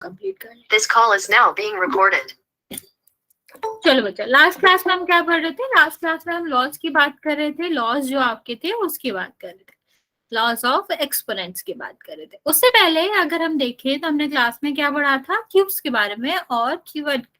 Complete कर लें। This call is now being recorded. चलो बच्चा, लास्ट क्लास में हम क्या पढ़ रहे थे? लास्ट क्लास में हम लॉज की बात कर रहे थे, लॉज जो आपके थे उसकी बात कर रहे थे, लॉज ऑफ एक्सपोनेंट्स की बात कर रहे थे। उससे पहले अगर हम देखें तो हमने क्लास में क्या पढ़ा था? क्यूब्स के बारे में, और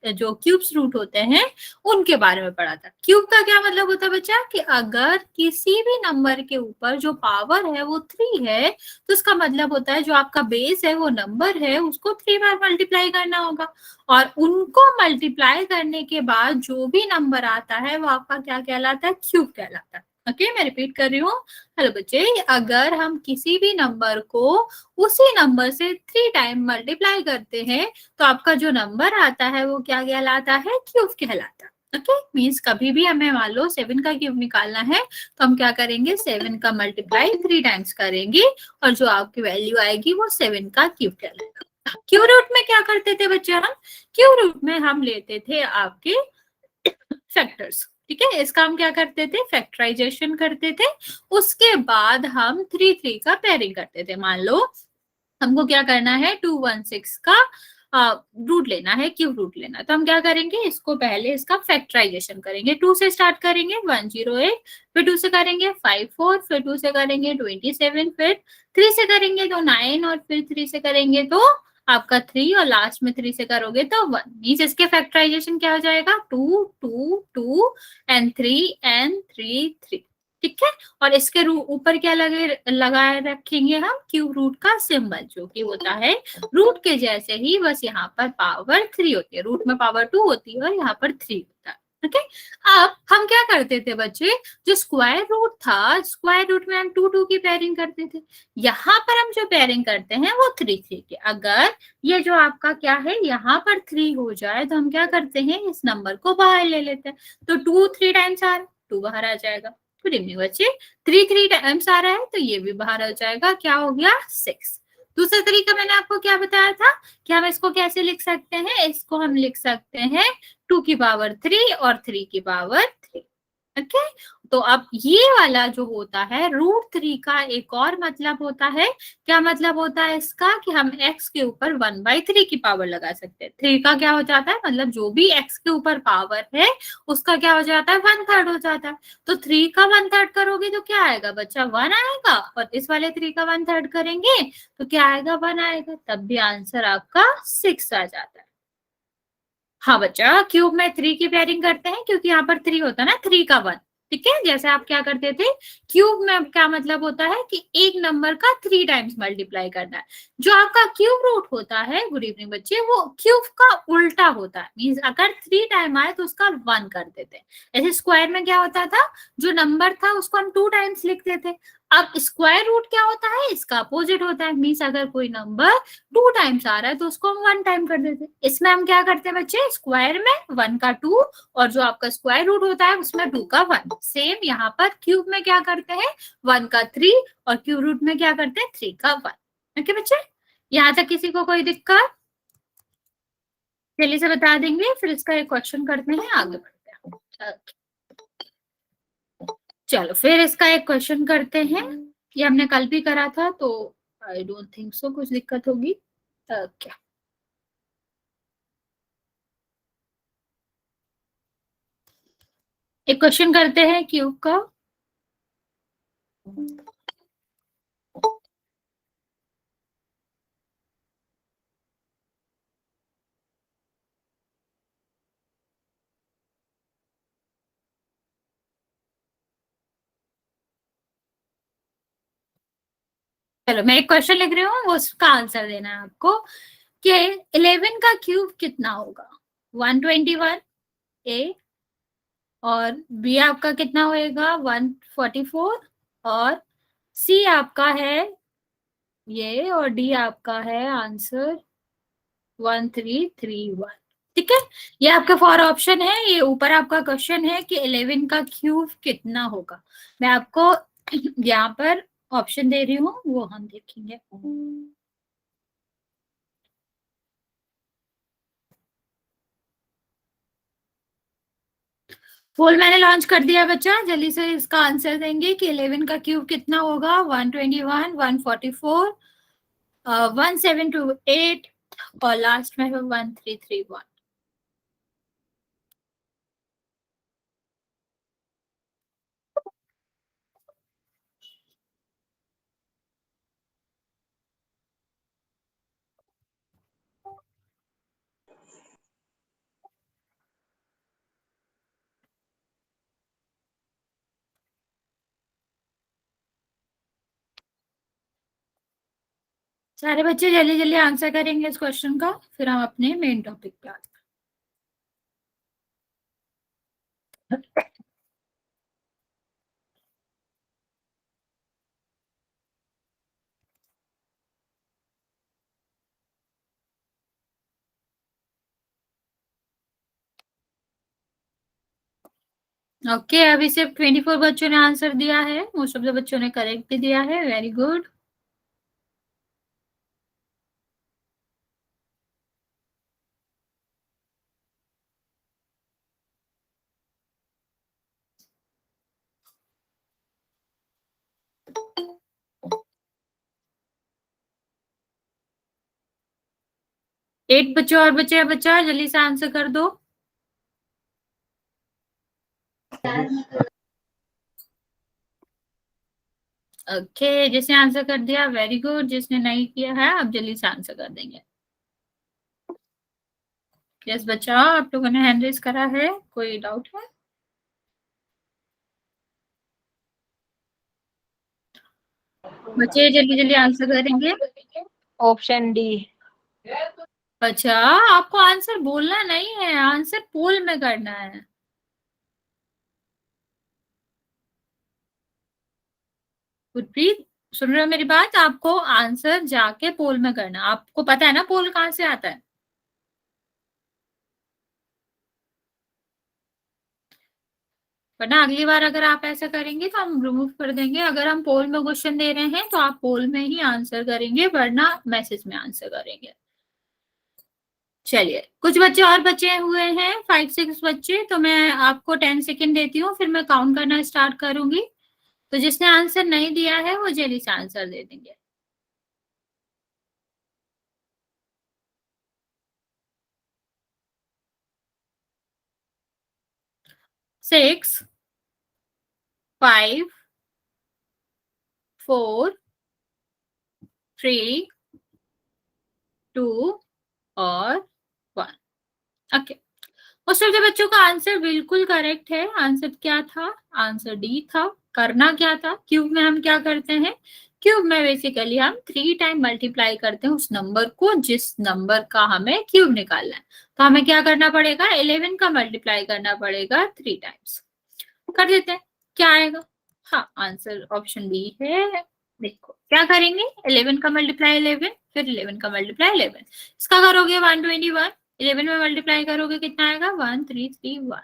जो क्यूब्स रूट होते हैं उनके बारे में पढ़ा था। क्यूब का क्या मतलब होता है बच्चा? कि अगर किसी भी नंबर के ऊपर जो पावर है वो 3 है तो उसका मतलब होता है जो आपका बेस है वो नंबर है उसको 3 बार मल्टीप्लाई करना होगा, और उनको मल्टीप्लाई करने के बाद जो भी नंबर आता है वो आपका क्या कहलाता है? क्यूब कहलाता है। ओके, मैं रिपीट कर रही हूँ। हेलो बच्चे, अगर हम किसी भी नंबर को उसी नंबर से 3 टाइम मल्टीप्लाई करते हैं तो आपका जो नंबर आता है वो क्या कहलाता है? क्यूब कहलाता है। ओके, मीन्स कभी भी हमें मान लो 7 का क्यूब निकालना है तो हम क्या करेंगे? 7 का मल्टीप्लाई 3 टाइम्स करेंगे और जो आपकी वैल्यू आएगी वो 7 का क्यूब कहलाएगा। क्यूब रूट में क्या करते थे बच्चे? हम क्यूब रूट में हम लेते थे आपके फैक्टर्स। ठीक है, इसका हम क्या करते थे? फैक्टराइजेशन करते थे। उसके बाद हम 3 का पेयरिंग करते थे। मान लो हमको क्या करना है? 216 का रूट लेना है, क्यूब रूट लेना है, तो हम क्या करेंगे? इसको पहले इसका फैक्टराइजेशन करेंगे। 2 से स्टार्ट करेंगे 108, फिर 2 से करेंगे 54, फिर 2 से करेंगे 27, फिर 3 से करेंगे तो 9, और फिर 3 से करेंगे तो आपका 3, और लास्ट में 3 से करोगे तो 1। मीन्स इसके फैक्टराइजेशन क्या हो जाएगा? 2 2 2 एंड 3 एंड 3 3। ठीक है, और इसके ऊपर क्या लगाए रखेंगे हम? क्यूब रूट का सिंबल, जो कि होता है रूट के जैसे ही, बस यहाँ पर पावर 3 होती है, रूट में पावर 2 होती है और यहाँ पर 3 होता है। ओके, अब हम क्या करते थे बच्चे? जो स्क्वायर रूट था, स्क्वायर रूट में हम 2 2 की पेयरिंग करते थे। यहाँ पर हम जो पेयरिंग करते हैं वो 3 3 की। अगर ये जो आपका क्या है यहाँ पर 3 हो जाए तो हम क्या करते हैं? इस नंबर को बाहर ले लेते हैं। तो 2 3 टाइम्स आ रहा है, 2 बाहर आ जाएगा। गुड इवनिंग बच्चे, 3 3 टाइम्स आ रहा है तो ये भी बाहर आ जाएगा। क्या हो गया? 6। दूसरा तरीका मैंने आपको क्या बताया था कि हम इसको कैसे लिख सकते हैं? इसको हम लिख सकते हैं 2 की पावर 3 और 3 की पावर 3। ओके, तो अब ये वाला जो होता है √3 का एक और मतलब होता है। क्या मतलब होता है इसका? कि हम x के ऊपर 1/3 की पावर लगा सकते हैं। 3 का क्या हो जाता है? मतलब जो भी x के ऊपर पावर है उसका क्या हो जाता है? 1/3 हो जाता है। तो 3 का 1/3 करोगे तो क्या आएगा बच्चा? 1 आएगा, और इस वाले 3 का 1/3 करेंगे तो क्या आएगा? 1 आएगा। तब भी आंसर आपका 6 आ जाता है। हाँ बच्चा, क्यूब में 3 की पेयरिंग करते हैं क्योंकि यहाँ पर 3 होता है ना, 3 का 1। ठीक है, जैसे आप क्या करते थे? क्यूब में क्या मतलब होता है कि एक नंबर का 3 टाइम्स मल्टीप्लाई करना है। जो आपका क्यूब रूट होता है, गुड इवनिंग बच्चे, वो क्यूब का उल्टा होता है। मीन्स अगर 3 टाइम आए तो उसका 1 कर देते हैं। ऐसे स्क्वायर में क्या होता था? जो नंबर था उसको हम 2 टाइम्स लिखते थे। अब स्क्वायर रूट क्या होता है? इसका अपोजिट होता है। मीन्स अगर कोई नंबर 2 टाइम्स आ रहा है तो उसको हम 1 टाइम कर देते हैं। इसमें हम क्या करते हैं बच्चे? स्क्वायर में 1 का 2 और जो आपका स्क्वायर रूट होता है उसमें 2 का 1। सेम यहाँ पर क्यूब में क्या करते हैं? 1 का 3 और क्यूब रूट में क्या करते हैं? 3 का 1। ओके बच्चे, यहाँ तक किसी को कोई दिक्कत? जल्दी से बता देंगे, फिर इसका एक क्वेश्चन करते हैं, आगे बढ़ते हैं। चलो फिर इसका एक क्वेश्चन करते हैं। ये हमने कल भी करा था तो आई डोंट थिंक सो कुछ दिक्कत होगी। क्या एक क्वेश्चन करते हैं क्यूब का। चलो मैं एक क्वेश्चन लिख रही हूँ, उसका आंसर देना है आपको कि 11 का क्यूब कितना होगा? 121 ए, और बी आपका कितना होएगा? 144, और सी आपका है ये, और डी आपका है आंसर 1331। ठीक है, ये आपका फॉर ऑप्शन है। ये ऊपर आपका क्वेश्चन है कि 11 का क्यूब कितना होगा। मैं आपको यहाँ पर ऑप्शन दे रही हूँ, वो हम देखेंगे। पोल मैंने लॉन्च कर दिया बच्चा, जल्दी से इसका आंसर देंगे कि 11 का क्यूब कितना होगा। 121, 144, 1728, और लास्ट में है 1331। सारे बच्चे जल्दी जल्दी आंसर करेंगे इस क्वेश्चन का, फिर हम अपने मेन टॉपिक पे आते हैं। ओके, अभी सिर्फ 24 बच्चों ने आंसर दिया है, मोस्ट ऑफ द बच्चों ने करेक्ट भी दिया है, वेरी गुड। एट बच्चे और बचे हैं, बच्चा जल्दी से आंसर कर दो। ओके, जिसने आंसर कर दिया वेरी गुड, जिसने नहीं किया है अब जल्दी से आंसर कर देंगे। यस बच्चा, आप लोगों ने हैंड रेज करा है, कोई डाउट है? बच्चे जल्दी जल्दी आंसर करेंगे। Option D. अच्छा, आपको आंसर बोलना नहीं है, आंसर पोल में करना है। गुरप्रीत, सुन रहे हो मेरी बात? आपको आंसर जाके पोल में करना। आपको पता है ना पोल कहाँ से आता है? वरना अगली बार अगर आप ऐसा करेंगे तो हम रिमूव कर देंगे। अगर हम पोल में क्वेश्चन दे रहे हैं तो आप पोल में ही आंसर करेंगे, वरना मैसेज में आंसर करेंगे। चलिए, कुछ बच्चे और बचे हुए हैं, 5-6 बच्चे, तो मैं आपको 10 सेकेंड देती हूँ, फिर मैं काउंट करना स्टार्ट करूंगी। तो जिसने आंसर नहीं दिया है वो जल्दी से आंसर दे देंगे। 6, 5, 4, 3, 2 और 1। ओके, मोस्ट ऑफ द बच्चों का आंसर बिल्कुल करेक्ट है। आंसर क्या था? आंसर डी था। करना क्या था? क्यूब में हम क्या करते हैं? क्यूब में बेसिकली हम 3 टाइम मल्टीप्लाई करते हैं उस नंबर को जिस नंबर का हमें क्यूब निकालना है। तो हमें क्या करना पड़ेगा? 11 का मल्टीप्लाई करना पड़ेगा 3 टाइम्स। कर देते हैं, क्या आएगा? हाँ, आंसर ऑप्शन बी है। देखो क्या करेंगे, 11 का मल्टीप्लाई 11, फिर 11 का मल्टीप्लाई 11, इसका करोगे 121, 11 में मल्टीप्लाई करोगे कितना आएगा? 1331।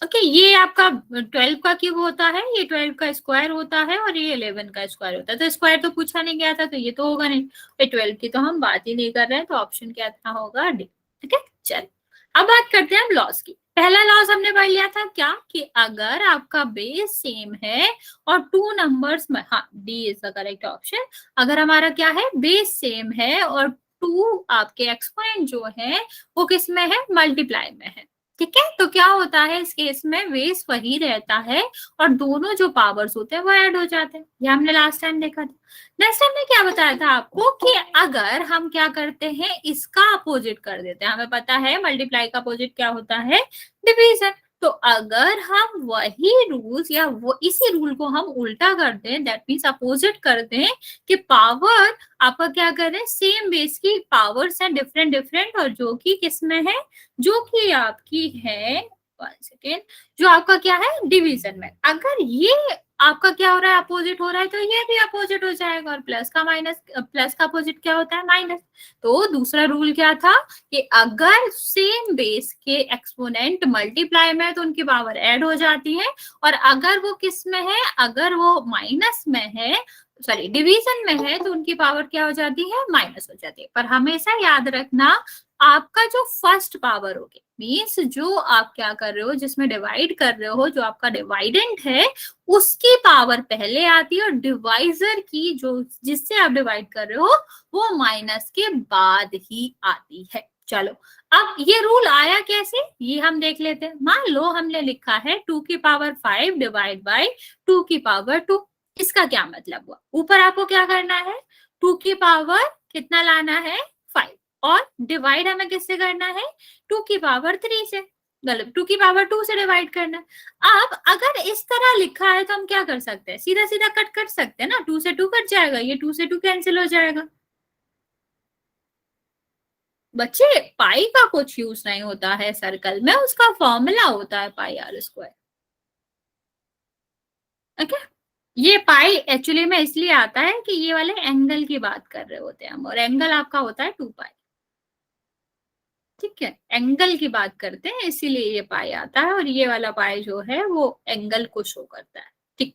ओके, ये आपका 12 का क्यूब होता है, ये 12 का स्क्वायर होता है और ये 11 का स्क्वायर होता है। तो स्क्वायर तो पूछा नहीं गया था, तो ये तो होगा नहीं। 12 की तो हम बात ही नहीं कर रहे हैं, तो ऑप्शन क्या था? होगा डी। ठीक है, चल अब बात करते हैं हम लॉस की। पहला लॉस हमने पढ़ लिया था क्या, कि अगर आपका बेस सेम है और 2 नंबर्स में, हाँ D is the correct option, अगर हमारा क्या है, बेस सेम है और 2 आपके एक्सपोनेंट जो है वो किस में है? मल्टीप्लाई में है। ठीक है, तो क्या होता है इस केस में? बेस वही रहता है और दोनों जो पावर्स होते हैं वो ऐड हो जाते हैं। ये हमने लास्ट टाइम देखा था। नेक्स्ट टाइम ने क्या बताया था आपको, कि अगर हम क्या करते हैं, इसका अपोजिट कर देते हैं। हमें पता है मल्टीप्लाई का अपोजिट क्या होता है? डिवीजन। तो अगर हम वही रूल्स या वो इसी रूल को हम उल्टा कर दें, दैट मीन्स अपोजिट कर दें, कि पावर आपका क्या करें, सेम बेस की पावर्स हैं डिफरेंट डिफरेंट, और जो कि किसमें है? जो कि आपकी है, 1 सेकेंड, जो आपका क्या है? डिवीजन में। अगर ये आपका क्या हो रहा है? अपोजिट हो रहा है, तो ये भी अपोजिट हो जाएगा। और प्लस का माइनस, प्लस का अपोजिट क्या होता है? माइनस। तो दूसरा रूल क्या था, कि अगर सेम बेस के एक्सपोनेंट मल्टीप्लाई में है तो उनकी पावर ऐड हो जाती है, और अगर वो किस में है? अगर वो माइनस में है, सॉरी डिवीजन में है, तो उनकी पावर क्या हो जाती है? माइनस हो जाती है। पर हमेशा याद रखना, आपका जो फर्स्ट पावर होगी, मीन्स जो आप क्या कर रहे हो, जिसमें डिवाइड कर रहे हो, जो आपका डिवाइडेंट है उसकी पावर पहले आती है और डिवाइजर की जो जिससे आप डिवाइड कर रहे हो वो माइनस के बाद ही आती है। चलो अब ये रूल आया कैसे ये हम देख लेते हैं। मान लो हमने लिखा है 2⁵ डिवाइड बाई 2⁵2। इसका क्या मतलब हुआ, ऊपर आपको क्या करना है, 2 कितना लाना है 5 और डिवाइड हमें किससे करना है 2⁵3 से, मतलब 2⁵2 से डिवाइड करना है। अब अगर इस तरह लिखा है तो हम क्या कर सकते हैं, सीधा सीधा कट कर सकते हैं ना, 2 से 2 कट जाएगा, ये 2 से 2 कैंसिल हो जाएगा। बच्चे पाई का कुछ यूज नहीं होता है सर्कल में, उसका फॉर्मूला होता है पाई आर स्क्वायर। ओके, ये पाई एक्चुअली में इसलिए आता है कि ये वाले एंगल की बात कर रहे होते हैं हम, और एंगल आपका होता है 2 पाई। ठीक है, एंगल की बात करते हैं इसीलिए ये पाई आता है, और ये वाला पाई जो है वो एंगल को शो करता है। ठीक,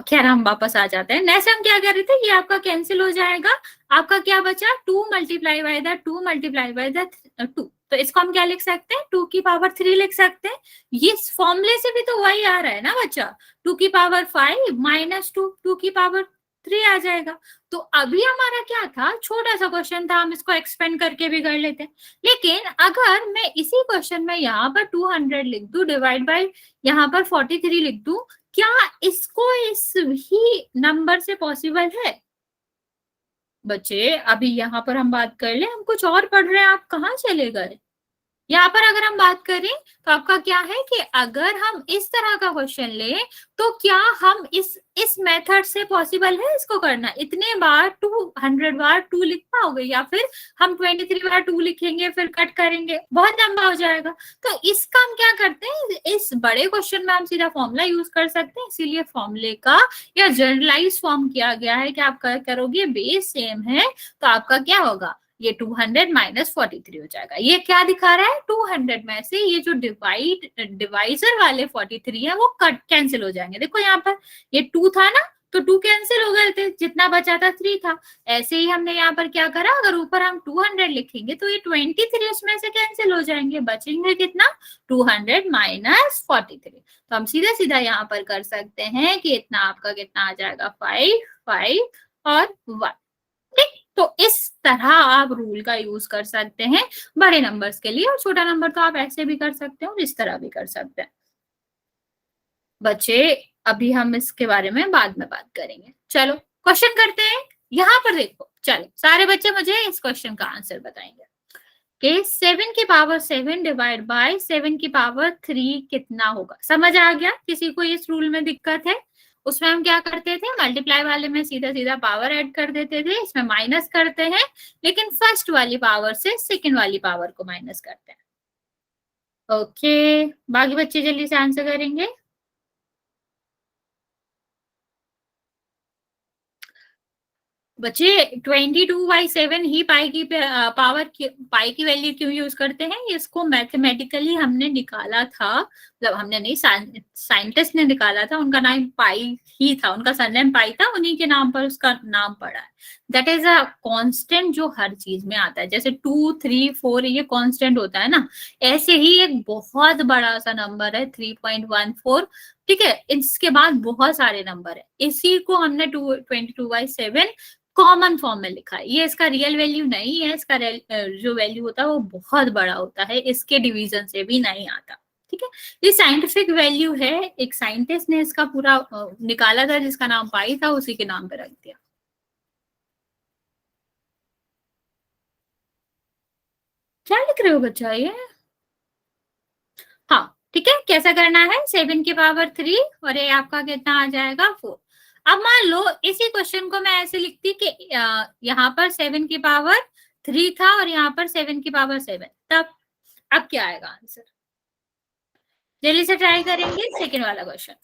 खैर हम वापस आ जाते हैं। नेक्स्ट हम क्या कर रहे थे, ये आपका कैंसिल हो जाएगा, आपका क्या बचा 2 multiply by the 2 multiply by the 2। तो इसको हम क्या लिख सकते हैं 2⁵3 लिख सकते हैं। ये फॉर्मूले से भी तो वही आ रहा है ना बच्चा, 2⁵5 माइनस 2 2⁵3 आ जाएगा। तो अभी हमारा क्या था, छोटा सा क्वेश्चन था, हम इसको एक्सपेंड करके भी कर लेते हैं। लेकिन अगर मैं इसी क्वेश्चन में यहाँ पर 200 लिख दूं डिवाइड बाय यहाँ पर 43 लिख दूं, क्या इसको इस ही नंबर से पॉसिबल है? बच्चे अभी यहाँ पर हम बात कर ले, हम कुछ और पढ़ रहे हैं, आप कहाँ चले गए। यहाँ पर अगर हम बात करें तो आपका क्या है कि अगर हम इस तरह का क्वेश्चन ले तो क्या हम इस मेथड से पॉसिबल है इसको करना, इतने बार 200 बार 2 लिख पाओगे, या फिर हम 23 बार 2 लिखेंगे फिर कट करेंगे, बहुत लंबा हो जाएगा। तो इसका हम क्या करते हैं, इस बड़े क्वेश्चन में हम सीधा फॉर्मूला यूज कर सकते हैं, इसीलिए फॉर्मूले का या जनरलाइज फॉर्म किया गया है कि आप करोगे बेस सेम है तो आपका क्या होगा, ये 200 माइनस 43 हो जाएगा। ये क्या दिखा रहा है, 200 में से ये जो डिवाइजर वाले 43 है वो कट कैंसिल हो जाएंगे। देखो यहाँ पर ये 2 था ना, तो 2 कैंसिल हो गए थे, जितना बचा था 3 था। ऐसे ही हमने यहाँ पर क्या करा, अगर ऊपर हम 200 लिखेंगे तो ये 23 उसमें से कैंसिल हो जाएंगे, बचेंगे कितना 200 माइनस 43। तो हम सीधा सीधा यहाँ पर कर सकते हैं कि इतना आपका कितना आ जाएगा 5 5 और 1। ठीक, तो इस तरह आप रूल का यूज कर सकते हैं बड़े नंबर्स के लिए, और छोटा नंबर तो आप ऐसे भी कर सकते हैं और इस तरह भी कर सकते हैं। बच्चे अभी हम इसके बारे में बाद में बात करेंगे, चलो क्वेश्चन करते हैं। यहाँ पर देखो, चलो सारे बच्चे मुझे इस क्वेश्चन का आंसर बताएंगे कि 7⁵7 डिवाइड बाय 7⁵3 कितना होगा। समझ आ गया, किसी को इस रूल में दिक्कत है? उसमें हम क्या करते थे, मल्टीप्लाई वाले में सीधा सीधा पावर ऐड कर देते थे, इसमें माइनस करते हैं, लेकिन फर्स्ट वाली पावर से सेकंड वाली पावर को माइनस करते हैं। ओके, बाकी बच्चे जल्दी से आंसर करेंगे। बच्चे 22/7 ही पाई की पावर की पाई की वैल्यू क्यों यूज करते हैं, इसको मैथमेटिकली हमने निकाला था, मतलब हमने नहीं, साइंटिस्ट ने निकाला था, उनका नाम पाई ही था, उनका सरनेम पाई था, उन्हीं के नाम पर उसका नाम पड़ा है। दैट इज अ कांस्टेंट जो हर चीज में आता है, जैसे 2 3 4 ये कांस्टेंट होता है ना, ऐसे ही एक बहुत बड़ा सा नंबर है 3.14। ठीक है, इसके बाद बहुत सारे नंबर है, इसी को हमने 22/7 कॉमन फॉर्म में लिखा है। ये इसका रियल वैल्यू नहीं है, इसका जो वैल्यू होता है वो बहुत बड़ा होता है, इसके डिवीजन से भी नहीं आता। ठीक है, ये साइंटिफिक वैल्यू है, एक साइंटिस्ट ने इसका पूरा निकाला था, जिसका नाम पाई था, उसी के नाम पे रख दिया। क्या लिख रहे हो बच्चा ये? हाँ ठीक है, कैसा करना है, 7⁵3 और ये आपका कितना आ जाएगा 4। अब मान लो इसी क्वेश्चन को मैं ऐसे लिखती कि यहाँ पर 7⁵3 था और यहाँ पर 7⁵7, तब अब क्या आएगा आंसर, जल्दी से ट्राई करेंगे सेकेंड वाला क्वेश्चन।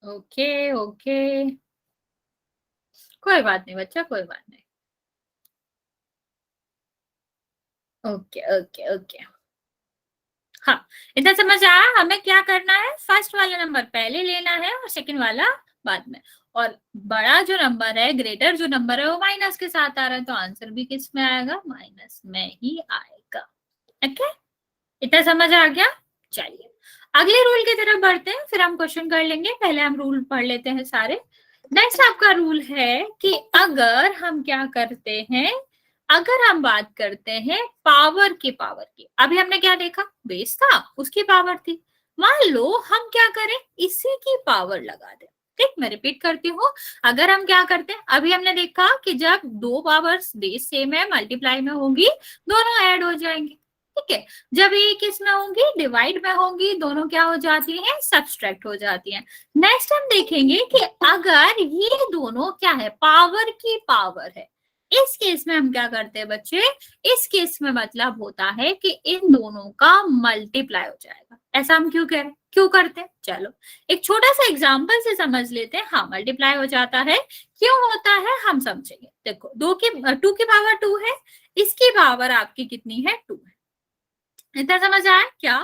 ओके ओके, कोई बात नहीं बच्चा, कोई बात नहीं। ओके ओके ओके, हाँ इतना समझ आया। हमें क्या करना है, फर्स्ट वाला नंबर पहले लेना है और सेकंड वाला बाद में, और बड़ा जो नंबर है, ग्रेटर जो नंबर है, वो माइनस के साथ आ रहा है, तो आंसर भी किस में आएगा, माइनस में ही आएगा। ओके, इतना समझ आ गया। चलिए अगले रूल की तरफ बढ़ते हैं, फिर हम क्वेश्चन कर लेंगे। पहले हम रूल पढ़ लेते हैं सारे। नेक्स्ट आपका रूल है कि अगर हम क्या करते हैं, अगर हम बात करते हैं पावर की, अभी हमने क्या देखा, बेस था, उसकी पावर थी। मान लो हम क्या करें, इसी की पावर लगा दें। ठीक, मैं रिपीट करती हूँ। अगर हम क्या करते हैं, अभी हमने देखा कि जब दो पावर्स बेस सेम है, मल्टीप्लाई में होंगी, दोनों ऐड हो जाएंगे। ठीक है, जब ये किस में होंगी, डिवाइड में होंगी, दोनों क्या हो जाती हैं, सब्सट्रैक्ट हो जाती हैं। नेक्स्ट हम देखेंगे कि अगर ये दोनों क्या है, पावर की पावर है, इस केस में हम क्या करते हैं बच्चे, इस केस में मतलब होता है कि इन दोनों का मल्टीप्लाई हो जाएगा। ऐसा हम क्यों करते हैं, चलो एक छोटा सा एग्जांपल से समझ लेते हैं। हाँ, मल्टीप्लाई हो जाता है, क्यों होता है हम समझेंगे। देखो, टू की पावर 2 है, इसकी पावर आपकी कितनी है, 2 है। इतना समझ आया क्या?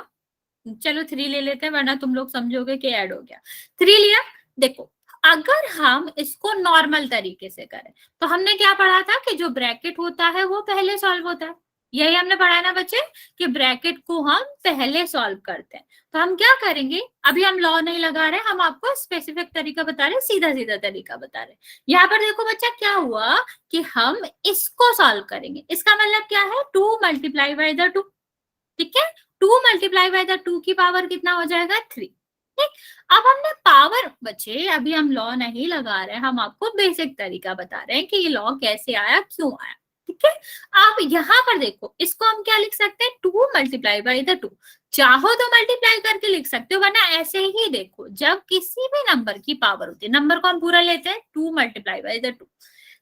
चलो 3 ले लेते हैं, वरना तुम लोग समझोगे कि ऐड हो गया। 3 लिया। देखो, अगर हम इसको नॉर्मल तरीके से करें, तो हमने क्या पढ़ा था कि जो ब्रैकेट होता है वो पहले सॉल्व होता है। यही हमने पढ़ा है ना बच्चे, कि ब्रैकेट को हम पहले सॉल्व करते हैं। तो हम क्या करेंगे, अभी हम लॉ नहीं लगा रहे, हम आपको स्पेसिफिक तरीका बता रहे, सीधा सीधा तरीका बता रहे। यहाँ पर देखो बच्चा, क्या हुआ कि हम इसको सॉल्व करेंगे। इसका मतलब क्या है, 2 मल्टीप्लाई बाय द 2। ठीक है, 2 मल्टीप्लाई बाय द 2 की पावर कितना हो जाएगा, 3। ठीक, अब हमने पावर, बच्चे अभी हम लॉ नहीं लगा रहे हैं, हम आपको बेसिक तरीका बता रहे हैं कि ये लॉ कैसे आया, क्यों आया। ठीक है, आप यहाँ पर देखो, इसको हम क्या लिख सकते हैं, 2 मल्टीप्लाई बाय द 2। चाहो तो मल्टीप्लाई करके लिख सकते हो, वरना ऐसे ही देखो, जब किसी भी नंबर की पावर होती है, नंबर को हम पूरा लेते हैं, 2 मल्टीप्लाई बाय द 2।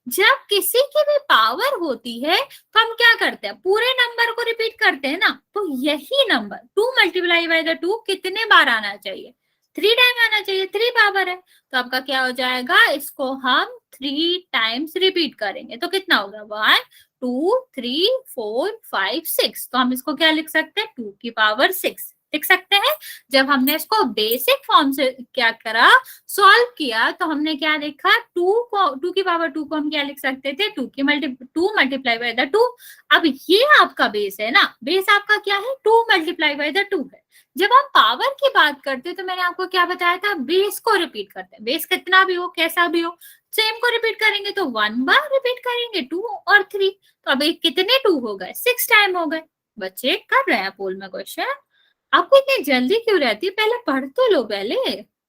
जब किसी की भी पावर होती है, तो हम क्या करते हैं, पूरे नंबर को रिपीट करते हैं ना। तो यही नंबर 2 मल्टीप्लाई बाय द 2 कितने बार आना चाहिए, 3 टाइम आना चाहिए, 3 पावर है। तो आपका क्या हो जाएगा, इसको हम 3 टाइम्स रिपीट करेंगे, तो कितना होगा, 1 2 3 4 5 6। तो हम इसको क्या लिख सकते हैं, 2 की पावर 6 लिख सकते हैं। जब हमने इसको बेसिक फॉर्म से क्या करा, सॉल्व किया, तो हमने क्या देखा, 2 की पावर 2 को हम क्या लिख सकते थे, 2 मल्टीप्लाई बाय द 2। अब ये आपका बेस है ना, बेस आपका क्या है, 2 मल्टीप्लाई बाय द 2 है। जब हम पावर की बात करते हैं, तो मैंने आपको क्या बताया था, बेस को रिपीट करते हैं। बेस कितना भी हो, कैसा भी हो, सेम को रिपीट करेंगे, तो 1 बार रिपीट करेंगे, 2 और 3। तो अब कितने 2 हो गए, 6 टाइम हो गए। बच्चे कर रहे हैं पोल में क्वेश्चन, आपको इतनी जल्दी क्यों रहती है, पहले पढ़ तो लो पहले।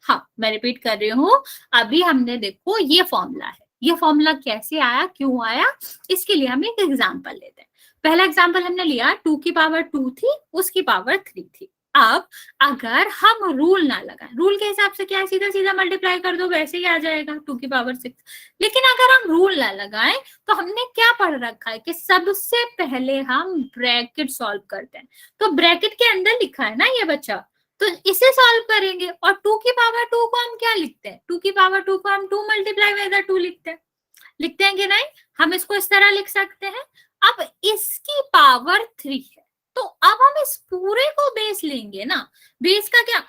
हाँ, मैं रिपीट कर रही हूँ। अभी हमने देखो, ये फॉर्मूला है, ये फॉर्मूला कैसे आया, क्यों आया, इसके लिए हम एक एग्जांपल लेते हैं। पहला एग्जांपल हमने लिया, 2 की पावर 2 थी, उसकी पावर 3 थी। अब अगर हम रूल ना लगाएं, रूल के हिसाब से क्या है, सीधा सीधा मल्टीप्लाई कर दो, वैसे ही आ जाएगा 2 की पावर 6। लेकिन अगर हम रूल ना लगाएं, तो हमने क्या पढ़ रखा है कि सबसे पहले हम ब्रैकेट सॉल्व करते हैं। तो ब्रैकेट के अंदर लिखा है ना ये बच्चा, तो इसे सॉल्व करेंगे। और 2 की पावर 2 को हम क्या लिखते हैं, 2 की पावर 2 को हम 2 मल्टीप्लाई बाय द 2 लिखते हैं कि नहीं, हम इसको इस तरह लिख सकते हैं। अब इसकी पावर 3 है, तो अब हम इस पूरे को बेस लेंगे ना। बेस का क्या,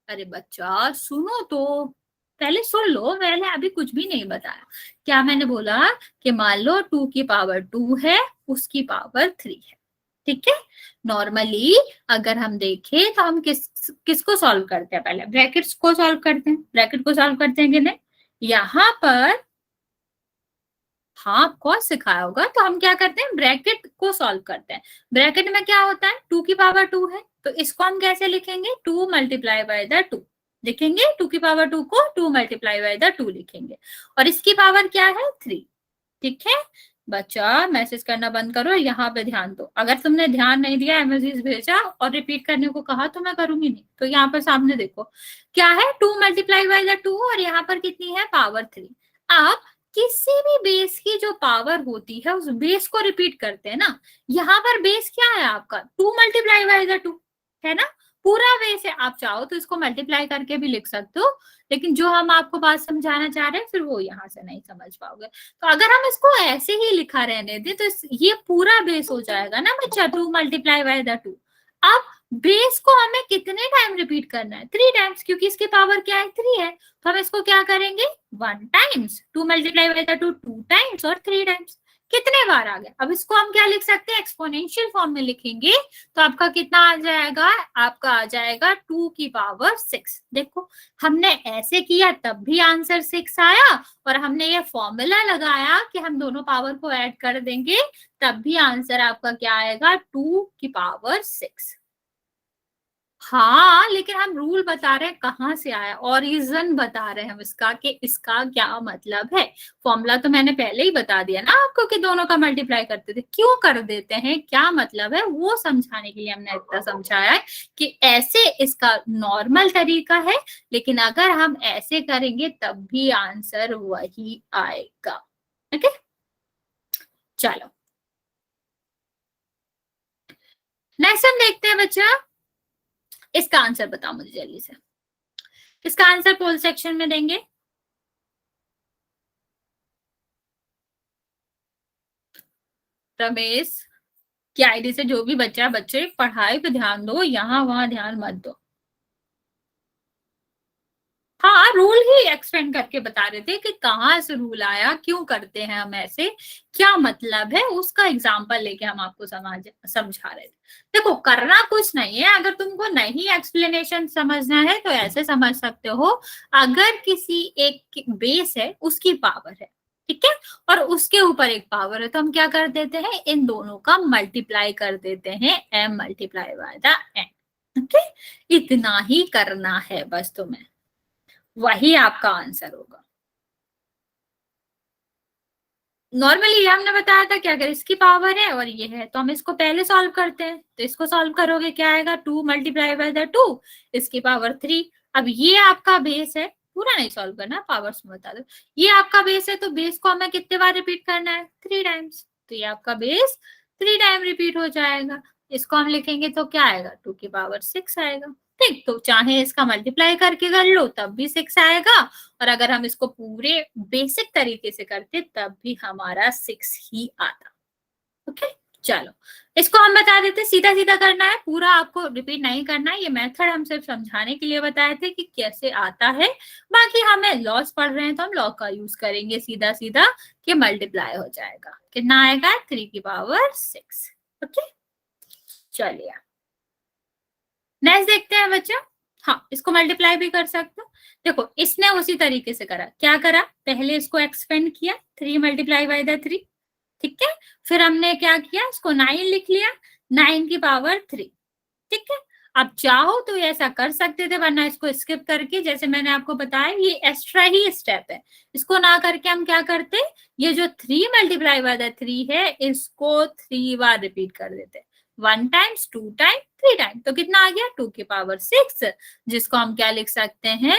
अरे बच्चा सुनो तो, पहले सुन लो, पहले अभी कुछ भी नहीं बताया। क्या मैंने बोला कि मान लो 2 की पावर 2 है, उसकी पावर 3 है। ठीक है, नॉर्मली अगर हम देखें, तो हम किसको सॉल्व करते हैं, पहले ब्रैकेट्स को सॉल्व करते हैं। ब्रैकेट को सॉल्व करते हैं कि नहीं, यहाँ पर हाँ आपको सिखाया होगा। तो हम क्या करते हैं, ब्रैकेट को सॉल्व करते हैं। ब्रैकेट में क्या होता है, 2 की पावर 2 है, तो इसको हम कैसे लिखेंगे, 2 मल्टीप्लाई बाय द 2 लिखेंगे। 2 की पावर 2 को 2 मल्टीप्लाई बाय द 2 लिखेंगे, और इसकी पावर क्या है, 3। ठीक है बच्चा, मैसेज करना बंद करो, यहाँ पे ध्यान दो। अगर तुमने ध्यान नहीं दिया, एमएसजीज भेजा और रिपीट करने को कहा, तो मैं करूंगी नहीं। तो यहाँ पर सामने देखो क्या है, 2 मल्टीप्लाई बाय द 2, और यहाँ पर कितनी है, पावर 3। आप किसी भी बेस की जो पावर होती है, उस बेस को रिपीट करते हैं ना। यहाँ पर बेस क्या है आपका, 2 मल्टीप्लाई बाय द 2 है ना, पूरा वे से आप चाहो तो इसको मल्टीप्लाई करके भी लिख सकते हो, लेकिन जो हम आपको बात समझाना चाह रहे हैं फिर वो यहाँ से नहीं समझ पाओगे। तो अगर हम इसको ऐसे ही लिखा रहने दें तो ये पूरा बेस हो जाएगा ना बच्चा, 2 मल्टीप्लाई बाय द 2। अब बेस को हमें कितने टाइम रिपीट करना है? 3 टाइम्स, क्योंकि इसकी पावर क्या है? 3 है। तो हम इसको क्या करेंगे? 1 times. 2 multiply by the 2 2 times और 3 टाइम्स। कितने बार आ गया? अब इसको हम क्या लिख सकते हैं? एक्सपोनेंशियल फॉर्म में लिखेंगे तो आपका कितना आ जाएगा? आपका आ जाएगा 2 की पावर 6। देखो हमने ऐसे किया तब भी आंसर 6 आया, और हमने ये फॉर्मूला लगाया कि हम दोनों पावर को ऐड कर देंगे तब भी आंसर आपका क्या आएगा? 2 की पावर 6। हाँ, लेकिन हम रूल बता रहे हैं कहाँ से आया, ओरिजिन बता रहे हैं हम इसका कि इसका क्या मतलब है। फॉर्मूला तो मैंने पहले ही बता दिया ना आपको कि दोनों का मल्टीप्लाई करते थे, क्यों कर देते हैं, क्या मतलब है, वो समझाने के लिए हमने इतना समझाया है कि ऐसे इसका नॉर्मल तरीका है, लेकिन अगर हम ऐसे करेंगे तब भी आंसर वही आएगा। ओके, चलो नेक्स्ट हम देखते हैं बच्चा। इसका आंसर बताओ मुझे जल्दी से। इसका आंसर पोल सेक्शन में देंगे। रमेश की आईडी से जो भी बच्चा, बच्चे पढ़ाई पे ध्यान दो, यहाँ वहां ध्यान मत दो। हाँ, रूल ही एक्सप्लेन करके बता रहे थे कि कहाँ से रूल आया, क्यों करते हैं हम ऐसे, क्या मतलब है, उसका एग्जाम्पल लेके हम आपको समझा रहे थे। देखो करना कुछ नहीं है, अगर तुमको नहीं एक्सप्लेनेशन समझना है तो ऐसे समझ सकते हो। अगर किसी एक बेस है, उसकी पावर है, ठीक है, और उसके ऊपर एक पावर है, तो हम क्या कर देते हैं? इन दोनों का मल्टीप्लाई कर देते हैं, m multiply by the n। Okay, इतना ही करना है बस तुम्हें, वही आपका आंसर होगा। नॉर्मली हमने बताया था कि अगर इसकी पावर है और ये है तो हम इसको पहले सॉल्व करते हैं, तो इसको सॉल्व करोगे क्या आएगा? 2 मल्टीप्लाई बाय द 2, इसकी पावर 3। अब ये आपका बेस है, पूरा नहीं सॉल्व करना, पावर्स में बता दो। ये आपका बेस है, तो बेस को हमें कितने बार रिपीट करना है? 3 टाइम्स। तो ये आपका बेस 3 टाइम रिपीट हो जाएगा। इसको हम लिखेंगे तो क्या आएगा? 2 की पावर 6 आएगा। ठीक, तो चाहे इसका मल्टीप्लाई करके कर लो तब भी 6 आएगा, और अगर हम इसको पूरे बेसिक तरीके से करते तब भी हमारा 6 ही आता। ओके, चलो इसको हम बता देते, सीधा सीधा करना है, पूरा आपको रिपीट नहीं करना है। ये मेथड हम सिर्फ समझाने के लिए बताए थे कि कैसे आता है। बाकी हमें लॉस पढ़ रहे हैं तो हम लॉ का यूज करेंगे सीधा सीधा कि मल्टीप्लाई हो जाएगा। कितना आएगा? 3 की पावर 6। ओके, चलिए नेक्स्ट देखते हैं बच्चा। हाँ, इसको मल्टीप्लाई भी कर सकते हो। देखो इसने उसी तरीके से करा, क्या करा? पहले इसको एक्सपेंड किया, 3 मल्टीप्लाई बाय द 3, ठीक है। फिर हमने क्या किया? इसको 9 लिख लिया, 9 की पावर 3, ठीक है। आप चाहो तो ऐसा कर सकते थे, वरना इसको स्किप करके, जैसे मैंने आपको बताया ये एक्स्ट्रा ही स्टेप है, इसको ना करके हम क्या करते? ये जो 3 मल्टीप्लाई बाय द 3 है इसको 3 बार रिपीट कर देते, 1 टाइम्स, 2 टाइम, 3 टाइम। तो कितना आ गया? 2 की पावर 6, जिसको हम क्या लिख सकते हैं?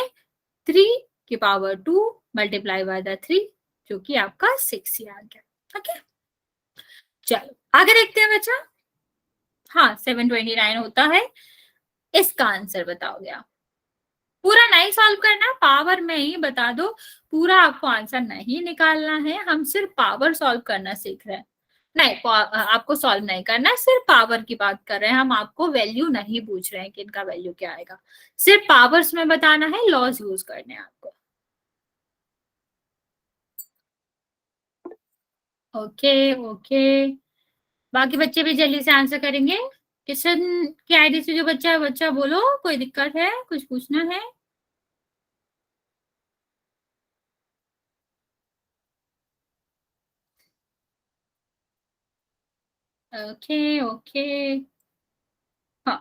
3 की पावर 2 मल्टीप्लाई बाय द 3, जो कि आपका 6 ही आ गया। ओके, चलो आगे देखते हैं बच्चा। हाँ, 729 होता है। इसका आंसर बताओगे आप। पूरा नहीं सॉल्व करना, पावर में ही बता दो, पूरा आपको आंसर नहीं निकालना है, हम सिर्फ पावर सॉल्व करना सीख रहे हैं। नहीं, आपको सॉल्व नहीं करना है, सिर्फ पावर की बात कर रहे हैं हम, आपको वैल्यू नहीं पूछ रहे हैं कि इनका वैल्यू क्या आएगा, सिर्फ पावर्स में बताना है, लॉज यूज करने हैं आपको। ओके ओके, बाकी बच्चे भी जल्दी से आंसर करेंगे। किशन की आईडी से जो बच्चा है, बच्चा बोलो, कोई दिक्कत है, कुछ पूछना है? ओके ओके, हाँ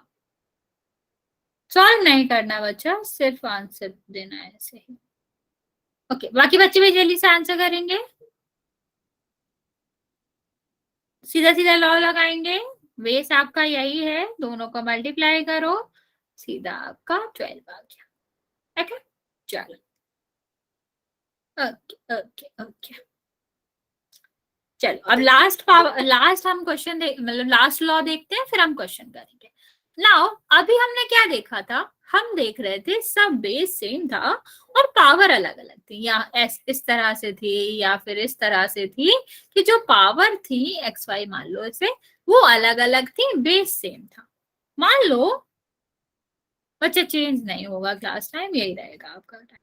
सॉल्व नहीं करना बच्चा, सिर्फ आंसर देना है ऐसे ही। ओके, बाकी बच्चे भी जल्दी से आंसर करेंगे, सीधा सीधा लॉ लगाएंगे। बेस आपका यही है, दोनों को मल्टीप्लाई करो, सीधा आपका 12 आ गया। ओके, चलो ओके ओके ओके, चलो अब लास्ट हम क्वेश्चन मतलब लास्ट लॉ देखते हैं, फिर हम क्वेश्चन करेंगे। नाउ अभी हमने क्या देखा था, हम देख रहे थे सब बेस सेम था और पावर अलग अलग थी, या इस तरह से थी या फिर इस तरह से थी कि जो पावर थी एक्स वाई मान लो इसे, वो अलग अलग थी, बेस सेम था। मान लो बच्चे चेंज नहीं होगा, क्लास टाइम यही रहेगा आपका टाइम।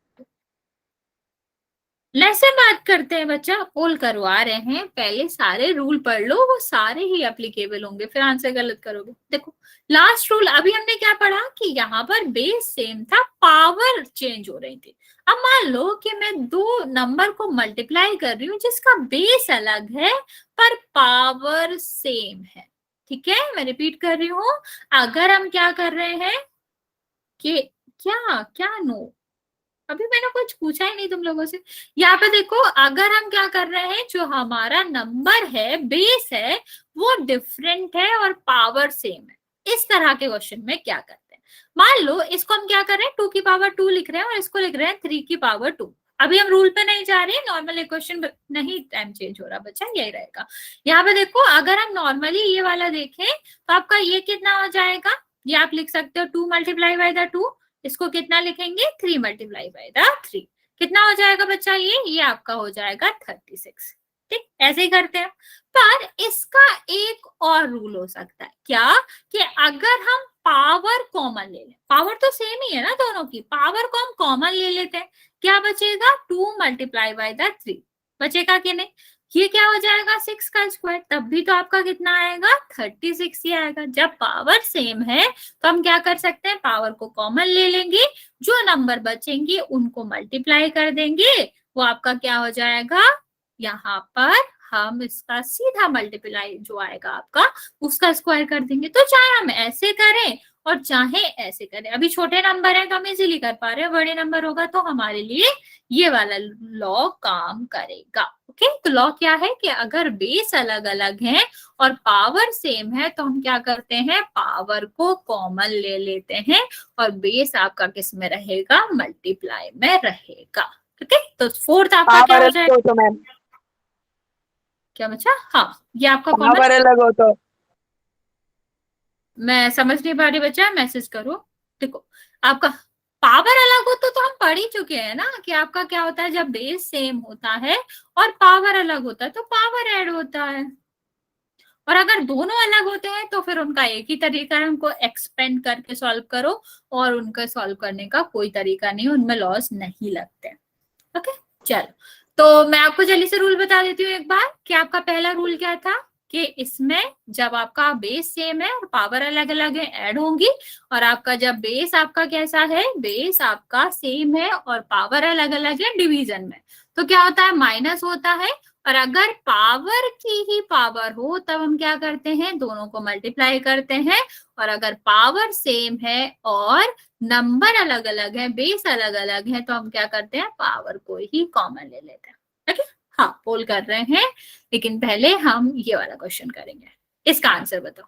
लेसन बात करते हैं बच्चा, पोल करवा रहे हैं, पहले सारे रूल पढ़ लो, वो सारे ही एप्लीकेबल होंगे, फिर आंसर गलत करोगे। देखो लास्ट रूल अभी हमने क्या पढ़ा कि यहाँ पर बेस सेम था, पावर चेंज हो रही थी। अब मान लो कि मैं दो नंबर को मल्टीप्लाई कर रही हूँ जिसका बेस अलग है पर पावर सेम है। ठीक है, मैं रिपीट कर रही हूँ, अगर हम क्या कर रहे हैं कि क्या क्या नो, अभी मैंने कुछ पूछा ही नहीं तुम लोगों से। यहाँ पे देखो, अगर हम क्या कर रहे हैं, जो हमारा नंबर है बेस है वो डिफरेंट है और पावर सेम है, इस तरह के क्वेश्चन में क्या करते हैं। मान लो इसको हम क्या कर रहे हैं, 2 की पावर 2 लिख रहे हैं और इसको लिख रहे हैं 3 की पावर 2। अभी हम रूल पे नहीं जा रहे हैं, नॉर्मल इक्वेशन नहीं, टाइम चेंज हो रहा बच्चा, यही रहेगा। यहाँ पे देखो अगर हम नॉर्मली ये वाला देखें तो आपका ये कितना हो जाएगा, ये आप लिख सकते हो 2 मल्टीप्लाई बाय द 2, इसको कितना लिखेंगे 3 मल्टीप्लाई बाय द 3, कितना हो जाएगा बच्चा, ये आपका हो जाएगा 36। ठीक, ऐसे ही करते हैं। पर इसका एक और रूल हो सकता है, क्या कि अगर हम पावर कॉमन ले लें, पावर तो सेम ही है ना दोनों की, पावर को हम कॉमन ले लेते हैं, क्या बचेगा 2 मल्टीप्लाई बाय द 3, बचेगा कि नहीं, ये क्या हो जाएगा 6 का स्क्वायर, तब भी तो आपका कितना आएगा 36 ही आएगा। जब पावर सेम है तो हम क्या कर सकते हैं, पावर को कॉमन ले लेंगे, जो नंबर बचेंगे उनको मल्टीप्लाई कर देंगे, वो आपका क्या हो जाएगा, यहाँ पर हम इसका सीधा मल्टीप्लाई जो आएगा आपका उसका स्क्वायर कर देंगे। तो चाहे हम ऐसे करें और चाहे ऐसे करें, अभी छोटे नंबर है तो हम इजीली कर पा रहे हैं, बड़े नंबर होगा तो हमारे लिए ये वाला लॉ काम करेगा। ओके, तो लॉ क्या है कि अगर बेस अलग अलग है और पावर सेम है तो हम क्या करते हैं, पावर को कॉमन ले लेते हैं और बेस आपका किस में रहेगा, मल्टीप्लाई में रहेगा। ओके, तो फोर्थ आपका क्या हो जाएगा, तो मैम क्या बचा, हाँ ये आपका कॉमन, पावर अलग हो तो मैं समझ नहीं पा रही बच्चा, मैसेज करो। देखो आपका पावर अलग हो तो हम पढ़ ही चुके हैं ना कि आपका क्या होता है, जब बेस सेम होता है और पावर अलग होता है तो पावर ऐड होता है, और अगर दोनों अलग होते हैं तो फिर उनका एक ही तरीका है, उनको एक्सपेंड करके सॉल्व करो, और उनका सॉल्व करने का कोई तरीका नहीं, उनमें लॉस नहीं लगते। ओके, चलो तो मैं आपको जल्दी से रूल बता देती हूँ एक बार कि आपका पहला रूल क्या था कि इसमें जब आपका बेस सेम है और पावर अलग अलग है ऐड होंगी, और आपका जब बेस आपका कैसा है, बेस आपका सेम है और पावर अलग अलग है डिवीजन में, तो क्या होता है, माइनस होता है। और अगर पावर की ही पावर हो तब हम क्या करते हैं, दोनों को मल्टीप्लाई करते हैं, और अगर पावर सेम है और नंबर अलग अलग है, बेस अलग अलग है, तो हम क्या करते हैं, पावर को ही कॉमन ले लेते हैं। ओके, हाँ पोल कर रहे हैं, लेकिन पहले हम ये वाला क्वेश्चन करेंगे। इसका आंसर बताओ,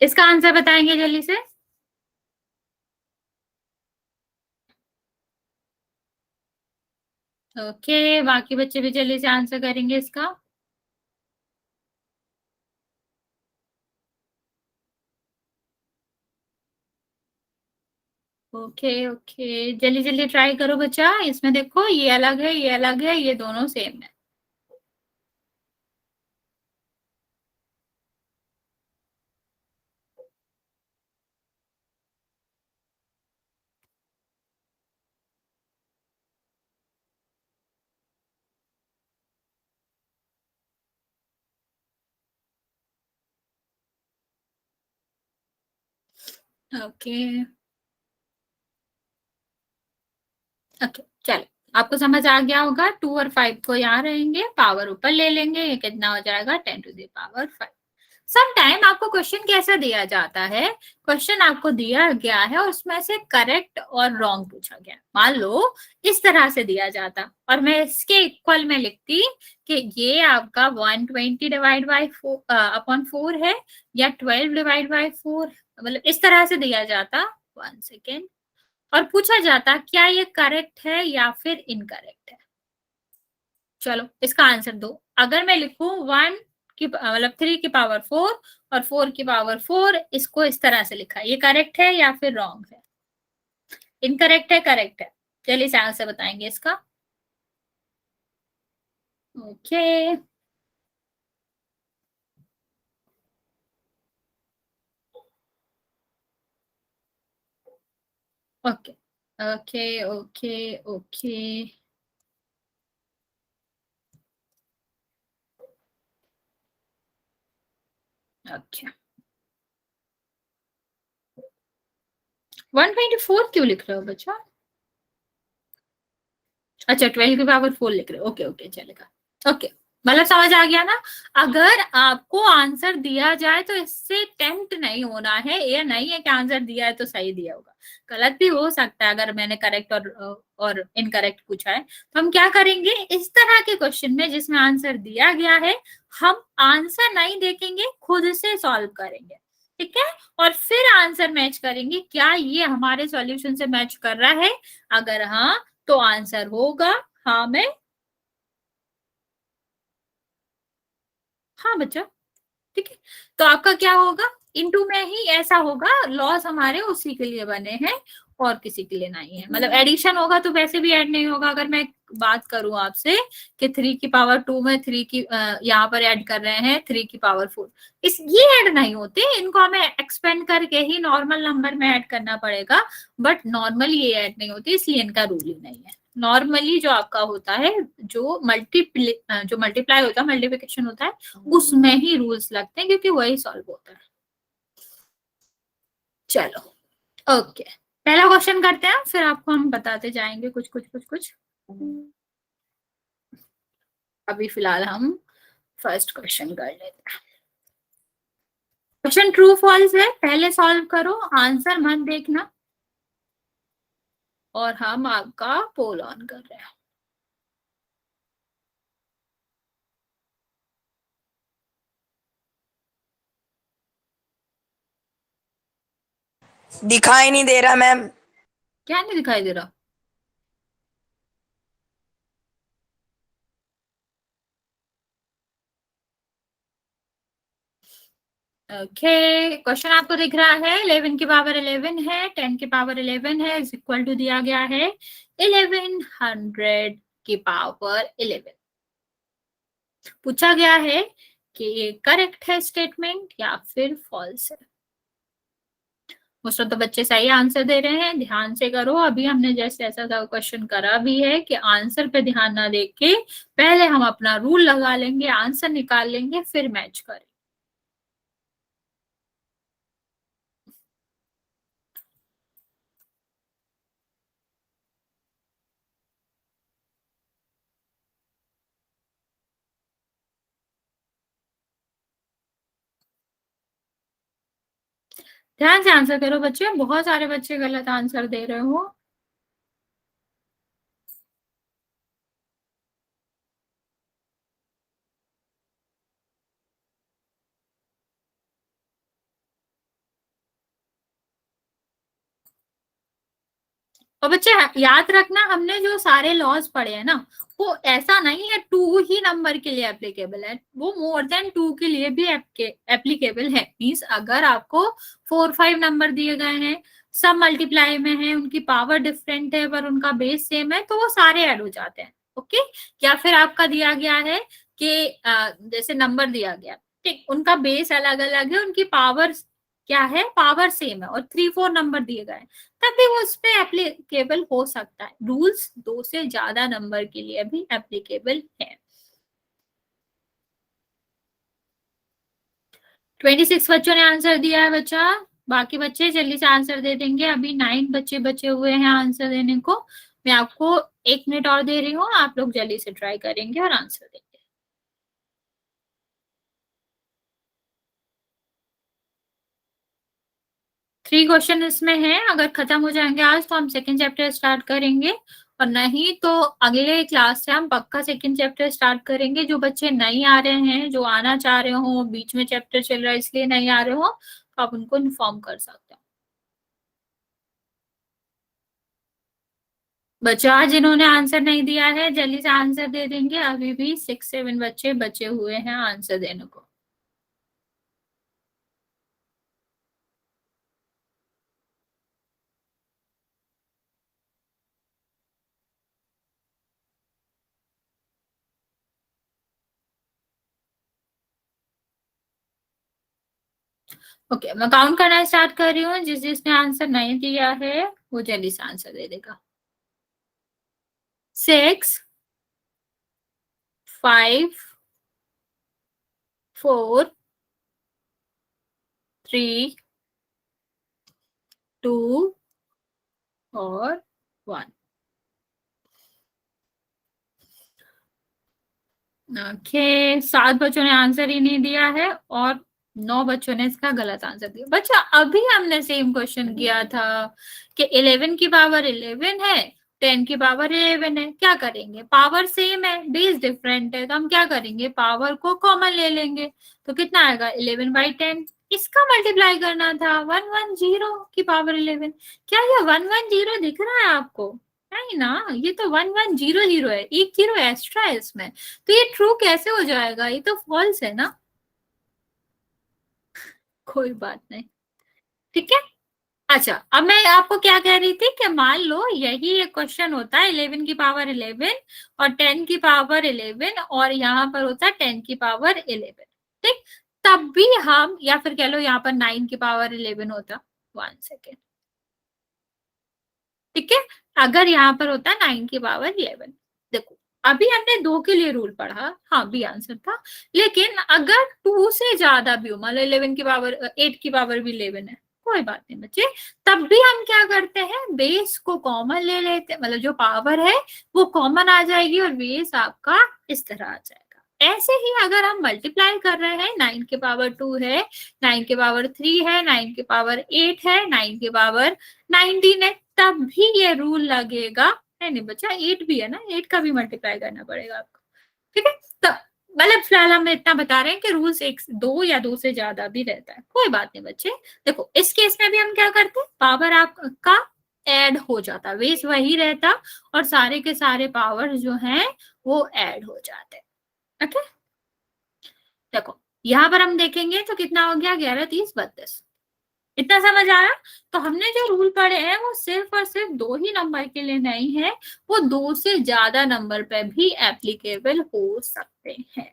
इसका आंसर बताएंगे जल्दी से। ओके, बाकी बच्चे भी जल्दी से आंसर करेंगे इसका। ओके ओके, जल्दी जल्दी ट्राई करो बच्चा, इसमें देखो ये अलग है ये अलग है, ये दोनों सेम है। ओके ओके, चलो आपको समझ आ गया होगा, 2 और 5 को यहाँ रहेंगे, पावर ऊपर ले लेंगे, ये कितना हो जाएगा 10 to the power 5। Some time आपको क्वेश्चन कैसा दिया जाता है, क्वेश्चन आपको दिया गया है और उसमें से करेक्ट और रॉन्ग पूछा गया, मान लो इस तरह से दिया जाता और मैं इसके इक्वल में लिखती कि ये आपका 120 डिवाइड बाई 4 है या 12 डिवाइड बाई 4, मतलब इस तरह से दिया जाता, 1 सेकेंड, और पूछा जाता क्या ये करेक्ट है या फिर इनकरेक्ट है। चलो इसका आंसर दो, अगर मैं लिखूं 1 की मतलब 3 की पावर 4 और 4 की पावर 4, इसको इस तरह से लिखा है, ये करेक्ट है या फिर रॉन्ग है? इनकरेक्ट है, करेक्ट है? चलिए से आंसर बताएंगे इसका। Okay, okay, okay, okay, okay, okay. 124 क्यों लिख रहे हो बच्चा? अच्छा, 12 की पावर 4 लिख रहे हो, ओके, ओके, चलेगा। ओके, मतलब समझ आ गया ना? अगर आपको आंसर दिया जाए तो इससे टेम्प्ट नहीं होना है, ये नहीं है कि आंसर दिया है तो सही दिया होगा, गलत भी हो सकता है अगर मैंने करेक्ट और इनकरेक्ट पूछा है। तो हम क्या करेंगे, इस तरह के क्वेश्चन में जिसमें आंसर दिया गया है, हम आंसर नहीं देखेंगे, खुद से सॉल्व करेंगे, ठीक है? और फिर आंसर मैच करेंगे, क्या ये हमारे सॉल्यूशन से मैच कर रहा है? अगर हाँ, तो आंसर होगा हाँ में हाँ बच्चा, ठीक है? तो आपका क्या होगा, इनटू में ही ऐसा होगा, लॉस हमारे उसी के लिए बने हैं और किसी के लिए नहीं है। मतलब एडिशन होगा तो वैसे भी ऐड नहीं होगा। अगर मैं बात करूं आपसे कि 3 की पावर 2 में 3 की यहाँ पर ऐड कर रहे हैं 3 की पावर 4, इस ये ऐड नहीं होते, इनको हमें एक्सपेंड करके ही नॉर्मल नंबर में ऐड करना पड़ेगा, बट नॉर्मली ये ऐड नहीं होती, इसलिए इनका रूल ही नहीं है। नॉर्मली जो आपका होता है, जो मल्टीप्लाई होता है, मल्टीप्लिकेशन होता है, उसमें ही रूल्स लगते हैं, क्योंकि वही सॉल्व होता है। चलो, ओके, पहला क्वेश्चन करते हैं, फिर आपको हम बताते जाएंगे कुछ कुछ कुछ कुछ। अभी फिलहाल हम फर्स्ट क्वेश्चन कर लेते हैं। क्वेश्चन ट्रू फॉल्स है, पहले सॉल्व करो, आंसर मत देखना, और हम आपका पोल ऑन कर रहे हैं। दिखाई नहीं दे रहा मैम। क्या नहीं दिखाई दे रहा? ओके, क्वेश्चन आपको दिख रहा है, 11 की पावर 11 है, 10 की पावर 11 है, इज इक्वल टू दिया गया है 1100 की पावर 11। पूछा गया है कि ये करेक्ट है स्टेटमेंट या फिर फॉल्स है। मोस्ट ऑफ द बच्चे सही आंसर दे रहे हैं, ध्यान से करो। अभी हमने जैसे ऐसा क्वेश्चन करा भी है कि आंसर पे ध्यान ना देख के पहले हम अपना रूल लगा लेंगे, आंसर निकाल लेंगे, फिर मैच करें। ध्यान से आंसर करो बच्चे, बहुत सारे बच्चे गलत आंसर दे रहे हो। और बच्चे याद रखना, हमने जो सारे लॉज पढ़े हैं ना, वो ऐसा नहीं है 2 ही नंबर के लिए एप्लीकेबल है, वो मोर देन 2 के लिए भी एप्लीकेबल है। मीन्स अगर आपको 4-5 नंबर दिए गए हैं, सब मल्टीप्लाई में है, उनकी पावर डिफरेंट है पर उनका बेस सेम है, तो वो सारे ऐड हो जाते हैं। ओके, या फिर आपका दिया गया है कि जैसे नंबर दिया गया, ठीक, उनका बेस अलग अलग है, उनकी पावर क्या है, पावर सेम है, और 3-4 नंबर दिए गए हैं, तब भी वो उस पे एप्लीकेबल हो सकता है। रूल्स 2 से ज्यादा नंबर के लिए भी एप्लीकेबल है। 26 बच्चों ने आंसर दिया है बच्चा, बाकी बच्चे जल्दी से आंसर दे देंगे। अभी 9 बच्चे बचे हुए हैं आंसर देने को। मैं आपको 1 मिनट और दे रही हूँ, आप लोग जल्दी से ट्राई करेंगे और आंसर देंगे। 3 क्वेश्चन इसमें है, अगर खत्म हो जाएंगे आज तो हम सेकेंड चैप्टर स्टार्ट करेंगे, और नहीं तो अगले क्लास से हम पक्का सेकेंड चैप्टर स्टार्ट करेंगे। जो बच्चे नहीं आ रहे हैं, जो आना चाह रहे हो, बीच में चैप्टर चल रहा है इसलिए नहीं आ रहे हो, तो आप उनको इन्फॉर्म कर सकते हो। बचा जिन्होंने आंसर नहीं दिया है जल्दी से आंसर दे देंगे, अभी भी 6-7 बच्चे बचे हुए हैं आंसर देने को। ओके, मैं काउंट करना स्टार्ट कर रही हूँ, जिसने आंसर नहीं दिया है वो जल्दी से आंसर दे देगा। 6, 5, 4, 3, 2 और 1। ओके, 7 बच्चों ने आंसर ही नहीं दिया है और 9 बच्चों ने इसका गलत आंसर दिया। बच्चा अभी हमने सेम क्वेश्चन किया था कि 11 की पावर 11 है, 10 की पावर 11 है, क्या करेंगे, पावर सेम है बेस डिफरेंट है, तो हम क्या करेंगे, पावर को कॉमन ले लेंगे। तो कितना आएगा, 11/10। इसका मल्टीप्लाई करना था 110 की पावर 11। क्या ये 110 दिख रहा है आपको? नहीं ना, ये तो 1100 है, एक जीरो एक्स्ट्रा है इसमें। तो ये ट्रू कैसे हो जाएगा, ये तो फॉल्स है ना। कोई बात नहीं, ठीक है। अच्छा, अब मैं आपको क्या कह रही थी कि मान लो यही एक क्वेश्चन होता है 11 की पावर 11 और 10 की पावर 11 और यहाँ पर होता है 10 की पावर 11, ठीक। तब भी हम, या फिर कह लो यहाँ पर 9 की पावर 11 होता, 1 सेकेंड, ठीक है। अगर यहाँ पर होता 9 की पावर 11, देखो अभी हमने 2 के लिए रूल पढ़ा, हाँ बी आंसर था। लेकिन अगर 2 से ज्यादा भी हो, मान लो 11 की पावर 8 की पावर भी 11 है, कोई बात नहीं बच्चे, तब भी हम क्या करते हैं, बेस को कॉमन ले लेते हैं, मतलब जो पावर है वो कॉमन आ जाएगी और बेस आपका इस तरह आ जाएगा। ऐसे ही अगर हम मल्टीप्लाई कर रहे हैं, 9 के पावर 2 है, 9 के पावर 3 है, 9 के पावर 8 है, 9 के पावर 19 है, तब भी ये रूल लगेगा। नहीं बच्चा, 8 भी है ना, 8 का भी मल्टीप्लाई करना पड़ेगा आपको, ठीक है। तो मतलब फिलहाल हम इतना बता रहे हैं कि रूल्स एक दो या दो से ज्यादा भी रहता है, कोई बात नहीं बच्चे। देखो इस केस में भी हम क्या करते हैं, पावर आपका ऐड हो जाता, बेस वही रहता और सारे के सारे पावर जो हैं वो ऐड हो जाते, ओके। देखो यहाँ पर हम देखेंगे तो कितना हो गया, 11, 30, 32। इतना समझ आया? तो हमने जो रूल पढ़े हैं वो सिर्फ और सिर्फ दो ही नंबर के लिए नहीं है, वो दो से ज्यादा नंबर पे भी एप्लीकेबल हो सकते हैं।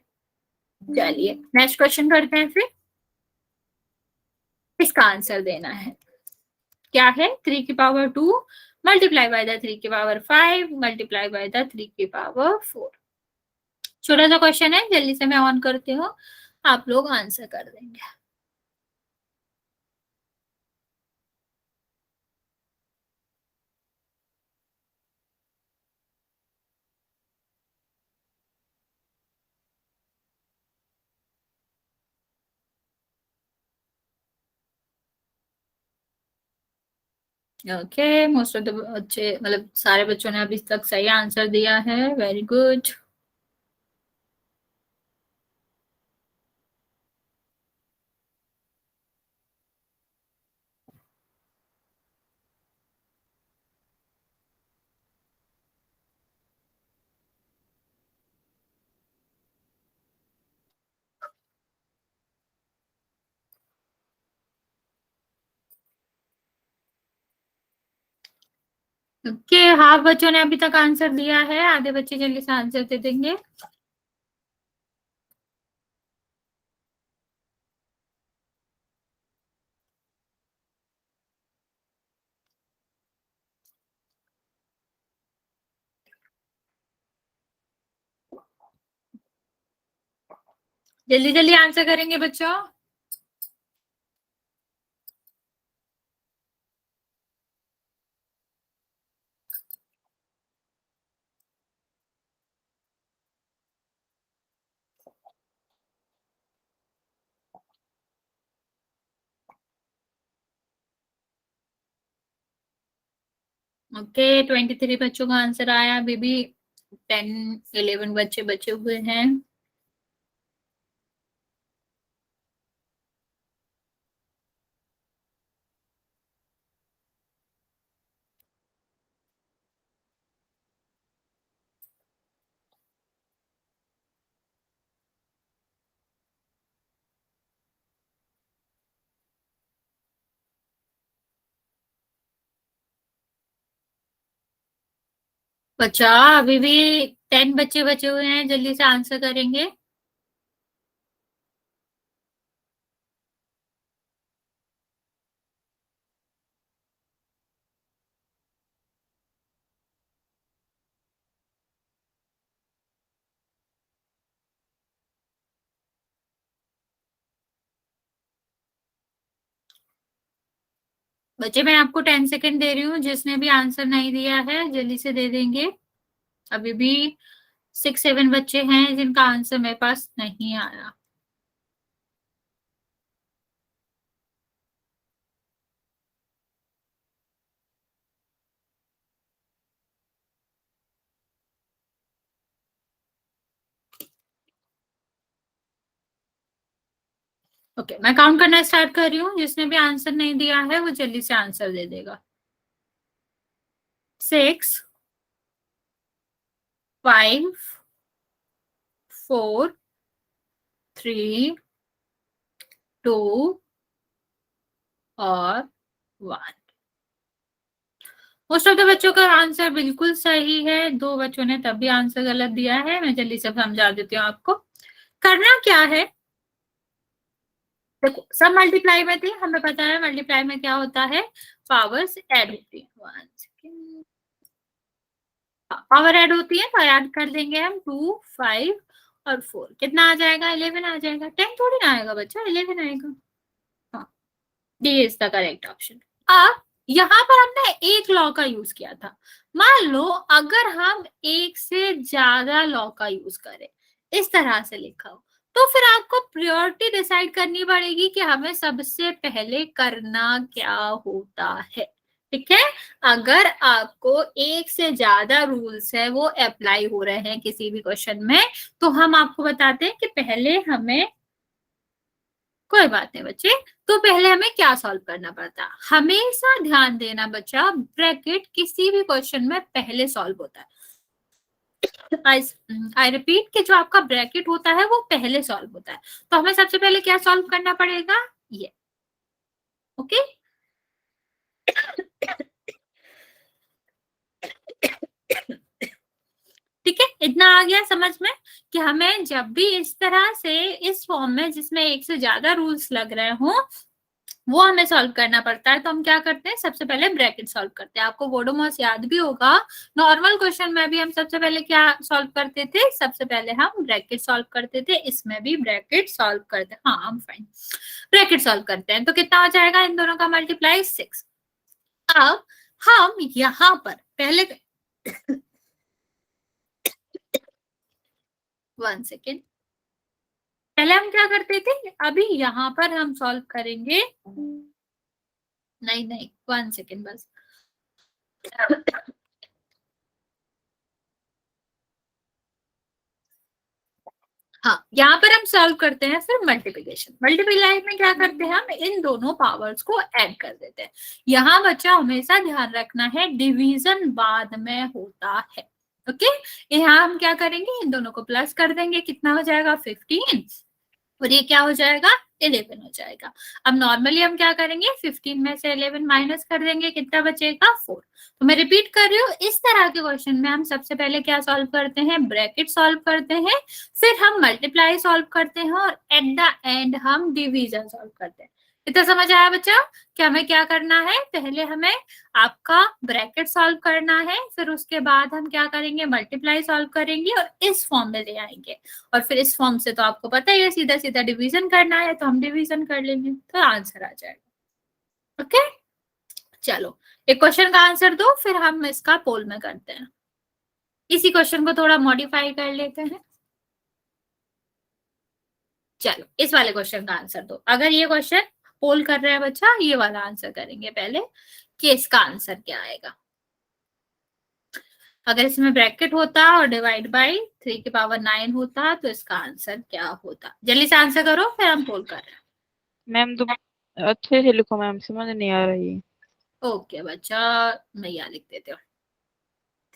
चलिए नेक्स्ट क्वेश्चन करते हैं फिर। इसका आंसर देना है, क्या है, 3 की पावर 2 मल्टीप्लाई बाय द 3 की पावर 5 मल्टीप्लाई बाय द 3 की पावर 4। छोटा सा क्वेश्चन है, जल्दी से मैं ऑन करती हूँ, आप लोग आंसर कर देंगे। ओके, मोस्ट ऑफ द बच्चे, मतलब सारे बच्चों ने अभी तक सही आंसर दिया है, वेरी गुड। ओके, हाफ बच्चों ने अभी तक आंसर दिया है, आधे बच्चे जल्दी से आंसर दे देंगे। जल्दी जल्दी आंसर करेंगे बच्चों। ओके, 23 बच्चों का आंसर आया, अभी भी 10-11 बच्चे बचे हुए हैं। बच्चा अभी भी 10 बच्चे बचे हुए हैं, जल्दी से आंसर करेंगे। बच्चे मैं आपको 10 सेकंड दे रही हूँ, जिसने भी आंसर नहीं दिया है जल्दी से दे देंगे। अभी भी 6-7 बच्चे हैं जिनका आंसर मेरे पास नहीं आया। ओके, मैं काउंट करना स्टार्ट कर रही हूँ, जिसने भी आंसर नहीं दिया है वो जल्दी से आंसर दे देगा। 6, 5, 4, 3, 2 और 1। मोस्ट ऑफ द बच्चों का आंसर बिल्कुल सही है, 2 बच्चों ने तब भी आंसर गलत दिया है। मैं जल्दी से समझा देती हूँ आपको। करना क्या है, देखो सब मल्टीप्लाई में थी, हमें पता है मल्टीप्लाई में क्या होता है, पावर्स ऐड होती है। पावर ऐड होती है तो ऐड कर देंगे हम 2, 5 और 4। कितना आ जाएगा? 11 आ जाएगा। 10 थोड़ी ना आएगा बच्चा, 11 आएगा। हाँ, D is the correct option. अब यहाँ पर हमने एक लॉ का यूज किया था। मान लो अगर हम एक से ज्यादा लॉ का यूज करें, इस तरह से लिखा हो, तो फिर आपको प्रायोरिटी डिसाइड करनी पड़ेगी कि हमें सबसे पहले करना क्या होता है। ठीक है, अगर आपको एक से ज्यादा रूल्स है वो अप्लाई हो रहे हैं किसी भी क्वेश्चन में, तो हम आपको बताते हैं कि पहले हमें, कोई बात नहीं बच्चे, तो पहले हमें क्या सॉल्व करना पड़ता है। हमेशा ध्यान देना बच्चा, ब्रैकेट किसी भी क्वेश्चन में पहले सॉल्व होता है। आई रिपीट कि जो आपका ब्रैकेट होता है वो पहले सॉल्व होता है। तो हमें सबसे पहले क्या सॉल्व करना पड़ेगा, ये। ओके, ठीक है, इतना आ गया समझ में कि हमें जब भी इस तरह से इस फॉर्म में जिसमें एक से ज्यादा रूल्स लग रहे हो वो हमें सॉल्व करना पड़ता है, तो हम क्या करते हैं, सबसे पहले ब्रैकेट सॉल्व करते हैं। आपको वोडोमॉस याद भी होगा, नॉर्मल क्वेश्चन में भी हम सबसे पहले क्या सॉल्व करते थे, सबसे पहले हम ब्रैकेट सॉल्व करते थे। इसमें भी ब्रैकेट सॉल्व करते हैं। हाँ, हम फाइन, ब्रैकेट सॉल्व करते हैं। तो कितना हो जाएगा इन दोनों का मल्टीप्लाई, 6। अब हम यहाँ पर पहले 1 सेकेंड, पहले हम क्या करते थे, अभी यहाँ पर हम सॉल्व करेंगे, नहीं नहीं 1 सेकेंड बस। हाँ, यहाँ पर हम सॉल्व करते हैं फिर मल्टीप्लिकेशन। मल्टीप्लाई में क्या करते हैं, हम इन दोनों पावर्स को ऐड कर देते हैं। यहाँ बच्चा हमेशा ध्यान रखना है, डिवीजन बाद में होता है। ओके, यहाँ हम क्या करेंगे, इन दोनों को प्लस कर देंगे, कितना हो जाएगा 15, और ये क्या हो जाएगा 11 हो जाएगा। अब नॉर्मली हम क्या करेंगे, 15 में से 11 माइनस कर देंगे, कितना बचेगा 4। तो मैं रिपीट कर रही हूँ, इस तरह के क्वेश्चन में हम सबसे पहले क्या सॉल्व करते हैं, ब्रैकेट सॉल्व करते हैं, फिर हम मल्टीप्लाई सॉल्व करते हैं, और एट द एंड हम डिवीजन सॉल्व करते हैं। इतना समझ आया बच्चा कि हमें क्या करना है, पहले हमें आपका ब्रैकेट सॉल्व करना है, फिर उसके बाद हम क्या करेंगे, मल्टीप्लाई सॉल्व करेंगे और इस फॉर्म में ले आएंगे, और फिर इस फॉर्म से तो आपको पता ही है सीधा सीधा डिवीजन करना है, तो हम डिवीजन कर लेंगे तो आंसर आ जाएगा। ओके, चलो एक क्वेश्चन का आंसर दो, फिर हम इसका पोल में करते हैं। इसी क्वेश्चन को थोड़ा मॉडिफाई कर लेते हैं। चलो इस वाले क्वेश्चन का आंसर दो। अगर ये क्वेश्चन पोल कर रहा है बच्चा, ये वाला आंसर करेंगे पहले कि इसका आंसर क्या आएगा। अगर इसमें ब्रैकेट होता और डिवाइड बाई 3 की पावर 9 होता तो इसका आंसर क्या होता। जल्दी से आंसर करो, फिर हम पोल कर रहे हैं। मैम तो अच्छे से लिखो मैम, समझ नहीं आ रही। ओके बच्चा, मैं यहाँ लिख देती हूँ।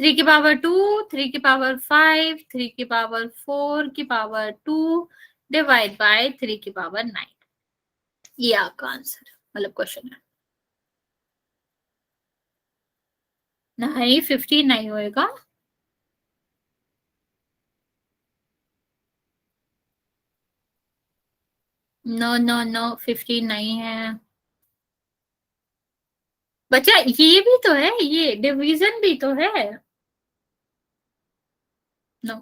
3 की पावर 2, 3 की पावर 5, 3 की पावर 4 की पावर 2 डिवाइड बाय 3 की पावर 9, ये आपका आंसर मतलब क्वेश्चन है। नहीं 15 नहीं होएगा, नो नो नो 15 नहीं है बच्चा, ये भी तो है, ये डिवीजन भी तो है। नो,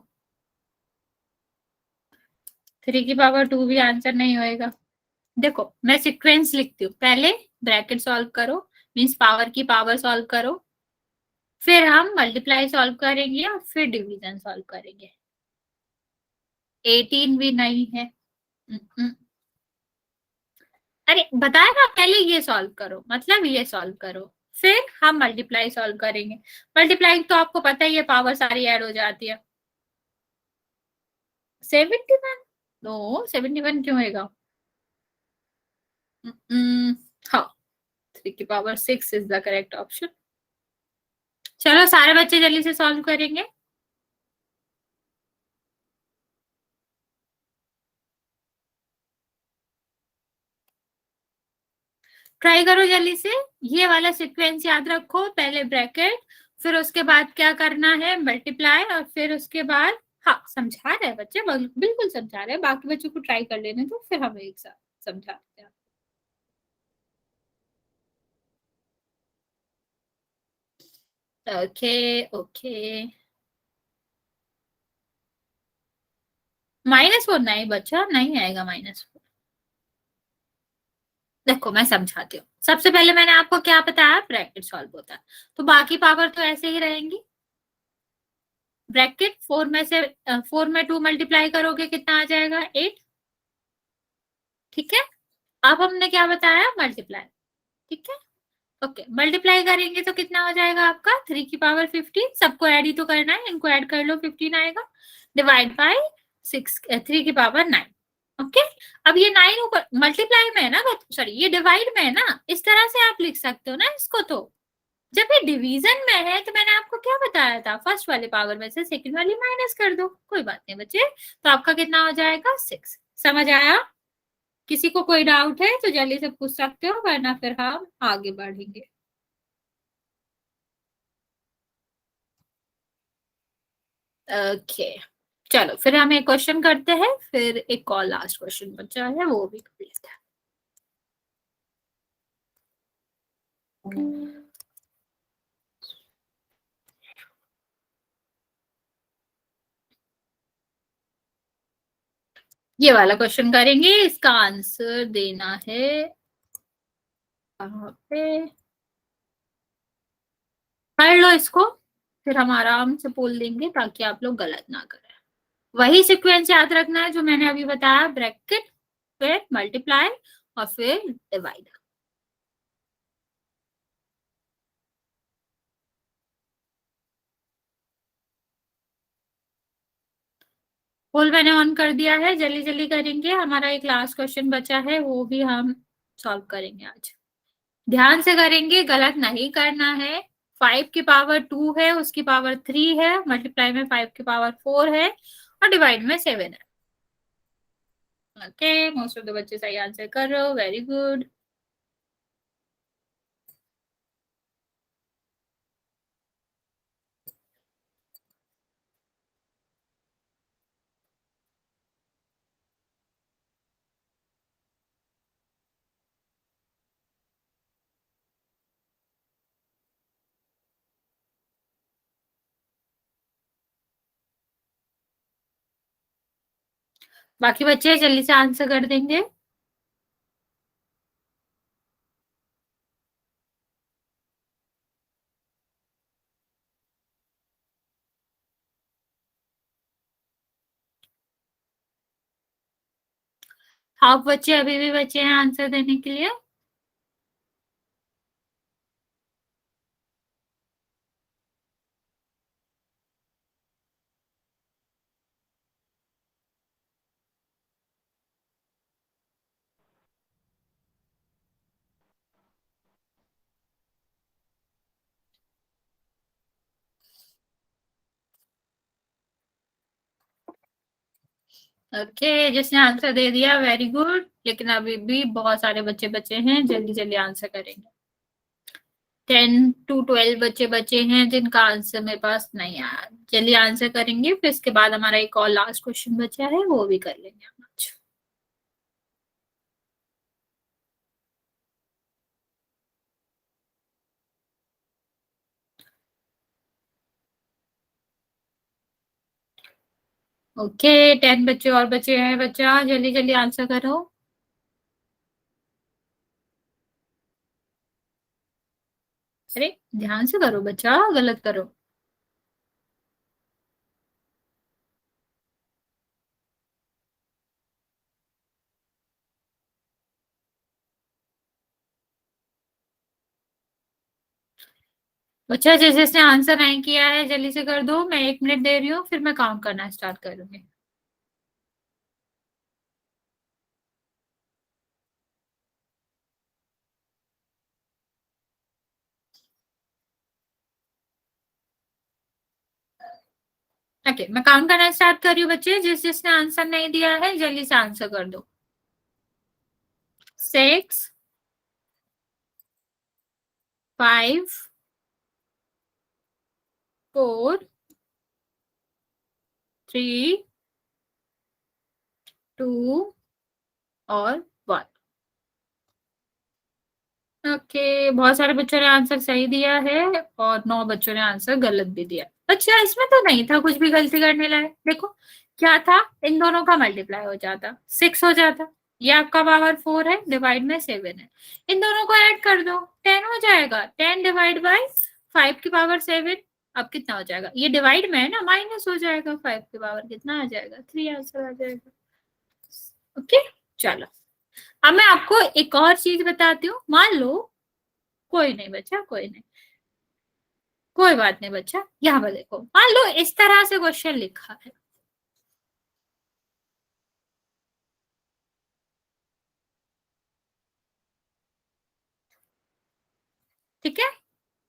3 की पावर 2 भी आंसर नहीं होएगा। देखो मैं सीक्वेंस लिखती हूँ, पहले ब्रैकेट सॉल्व करो, मीन्स पावर की पावर सॉल्व करो, फिर हम मल्टीप्लाई सॉल्व करेंगे और फिर डिवीजन सॉल्व करेंगे। 18 भी नहीं है। अरे बताया ना, पहले ये सॉल्व करो, मतलब ये सॉल्व करो, फिर हम मल्टीप्लाई सॉल्व करेंगे। मल्टीप्लाई तो आपको पता ही है, पावर सारी ऐड हो जाती है। 71? नो, 71 क्यों होगा? हाँ, 3 की power 6 is the correct option. चलो सारे बच्चे जल्दी से सॉल्व करेंगे। ट्राई करो जल्दी से। ये वाला सीक्वेंस याद रखो, पहले ब्रैकेट, फिर उसके बाद क्या करना है, मल्टीप्लाई, और फिर उसके बाद, हाँ समझा रहे हैं बच्चे, बिल्कुल समझा रहे हैं, बाकी बच्चों को ट्राई कर लेने तो फिर हम एक साथ समझाते हैं। Okay okay. -4 नहीं बच्चा, नहीं आएगा -4। देखो मैं समझाती हूँ, सबसे पहले मैंने आपको क्या बताया, ब्रैकेट सॉल्व होता है, तो बाकी पावर तो ऐसे ही रहेंगी। ब्रैकेट 4 में से 4 में 2 मल्टीप्लाई करोगे कितना आ जाएगा, 8। ठीक है, अब हमने क्या बताया, मल्टीप्लाई। ठीक है, ओके, मल्टीप्लाई करेंगे तो कितना हो जाएगा आपका, 3 की पावर 15, सबको ऐड ही तो करना है, इनको ऐड कर लो, 15 आएगा, डिवाइड बाय 6, 3 की पावर 9। ओके, अब ये 9 ऊपर मल्टीप्लाई में है ना, सॉरी ये डिवाइड में है ना, इस तरह से आप लिख सकते हो ना इसको। तो जब ये डिवीजन में है तो मैंने आपको क्या बताया था, फर्स्ट वाली पावर में से सेकंड वाली माइनस कर दो, कोई बात नहीं बच्चे, तो आपका कितना हो जाएगा, 6। समझ आया? किसी को कोई डाउट है तो जल्दी से पूछ सकते हो, वरना फिर हम आगे बढ़ेंगे। ओके, चलो फिर हम एक क्वेश्चन करते हैं, फिर एक और लास्ट क्वेश्चन बचा है, वो भी कर लेते हैं। ये वाला क्वेश्चन करेंगे, इसका आंसर देना है कहाँ पे, पढ़ लो इसको, फिर हम आराम से बोल देंगे ताकि आप लोग गलत ना करें। वही सीक्वेंस याद रखना है जो मैंने अभी बताया, ब्रैकेट, फिर मल्टीप्लाई, और फिर डिवाइड। पोल मैंने ऑन कर दिया है, जल्दी जल्दी करेंगे, हमारा एक लास्ट क्वेश्चन बचा है, वो भी हम सॉल्व करेंगे आज। ध्यान से करेंगे, गलत नहीं करना है। 5 की पावर 2 है, उसकी पावर 3 है, मल्टीप्लाई में 5 की पावर 4 है, और डिवाइड में 7 है। ओके, मोस्ट ऑफ द बच्चे सही आंसर कर रहे हो, वेरी गुड। बाकी बच्चे जल्दी से आंसर कर देंगे। हाफ बच्चे अभी भी बचे हैं आंसर देने के लिए। ओके, जिसने आंसर दे दिया वेरी गुड, लेकिन अभी भी बहुत सारे बच्चे बचे हैं, जल्दी जल्दी आंसर करेंगे। 10 to 12 बच्चे बचे हैं जिनका आंसर मेरे पास नहीं आया, जल्दी आंसर करेंगे, फिर इसके बाद हमारा एक और लास्ट क्वेश्चन बचा है, वो भी कर लेंगे हम आज। ओके 10 बच्चे और बचे हैं, बच्चा जल्दी जल्दी आंसर करो। अरे ध्यान से करो बच्चा, गलत करो। बच्चा जिस जिसने आंसर नहीं किया है जल्दी से कर दो, मैं 1 मिनट दे रही हूँ, फिर मैं काउंट करना स्टार्ट करूंगी। ओके मैं काउंट करना स्टार्ट कर रही हूँ बच्चे, जिस जिसने आंसर नहीं दिया है जल्दी से आंसर कर दो। 6, 5, 4, 3, 2 और 1। ओके बहुत सारे बच्चों ने आंसर सही दिया है और 9 बच्चों ने आंसर गलत भी दिया। अच्छा इसमें तो नहीं था कुछ भी गलती करने लायक, देखो क्या था, इन दोनों का मल्टीप्लाई हो जाता 6 हो जाता, ये आपका पावर 4 है, डिवाइड में 7 है, इन दोनों को ऐड कर दो 10 हो जाएगा, 10 डिवाइड बाई 5 की पावर 7। अब कितना हो जाएगा, ये डिवाइड में है ना, माइनस हो जाएगा, 5 की पावर कितना आ जाएगा 3 आंसर आ जाएगा। ओके चलो अब मैं आपको एक और चीज बताती हूँ, मान लो कोई नहीं बच्चा, कोई नहीं, कोई बात नहीं बच्चा, यहाँ पर देखो मान लो इस तरह से क्वेश्चन लिखा है, ठीक है।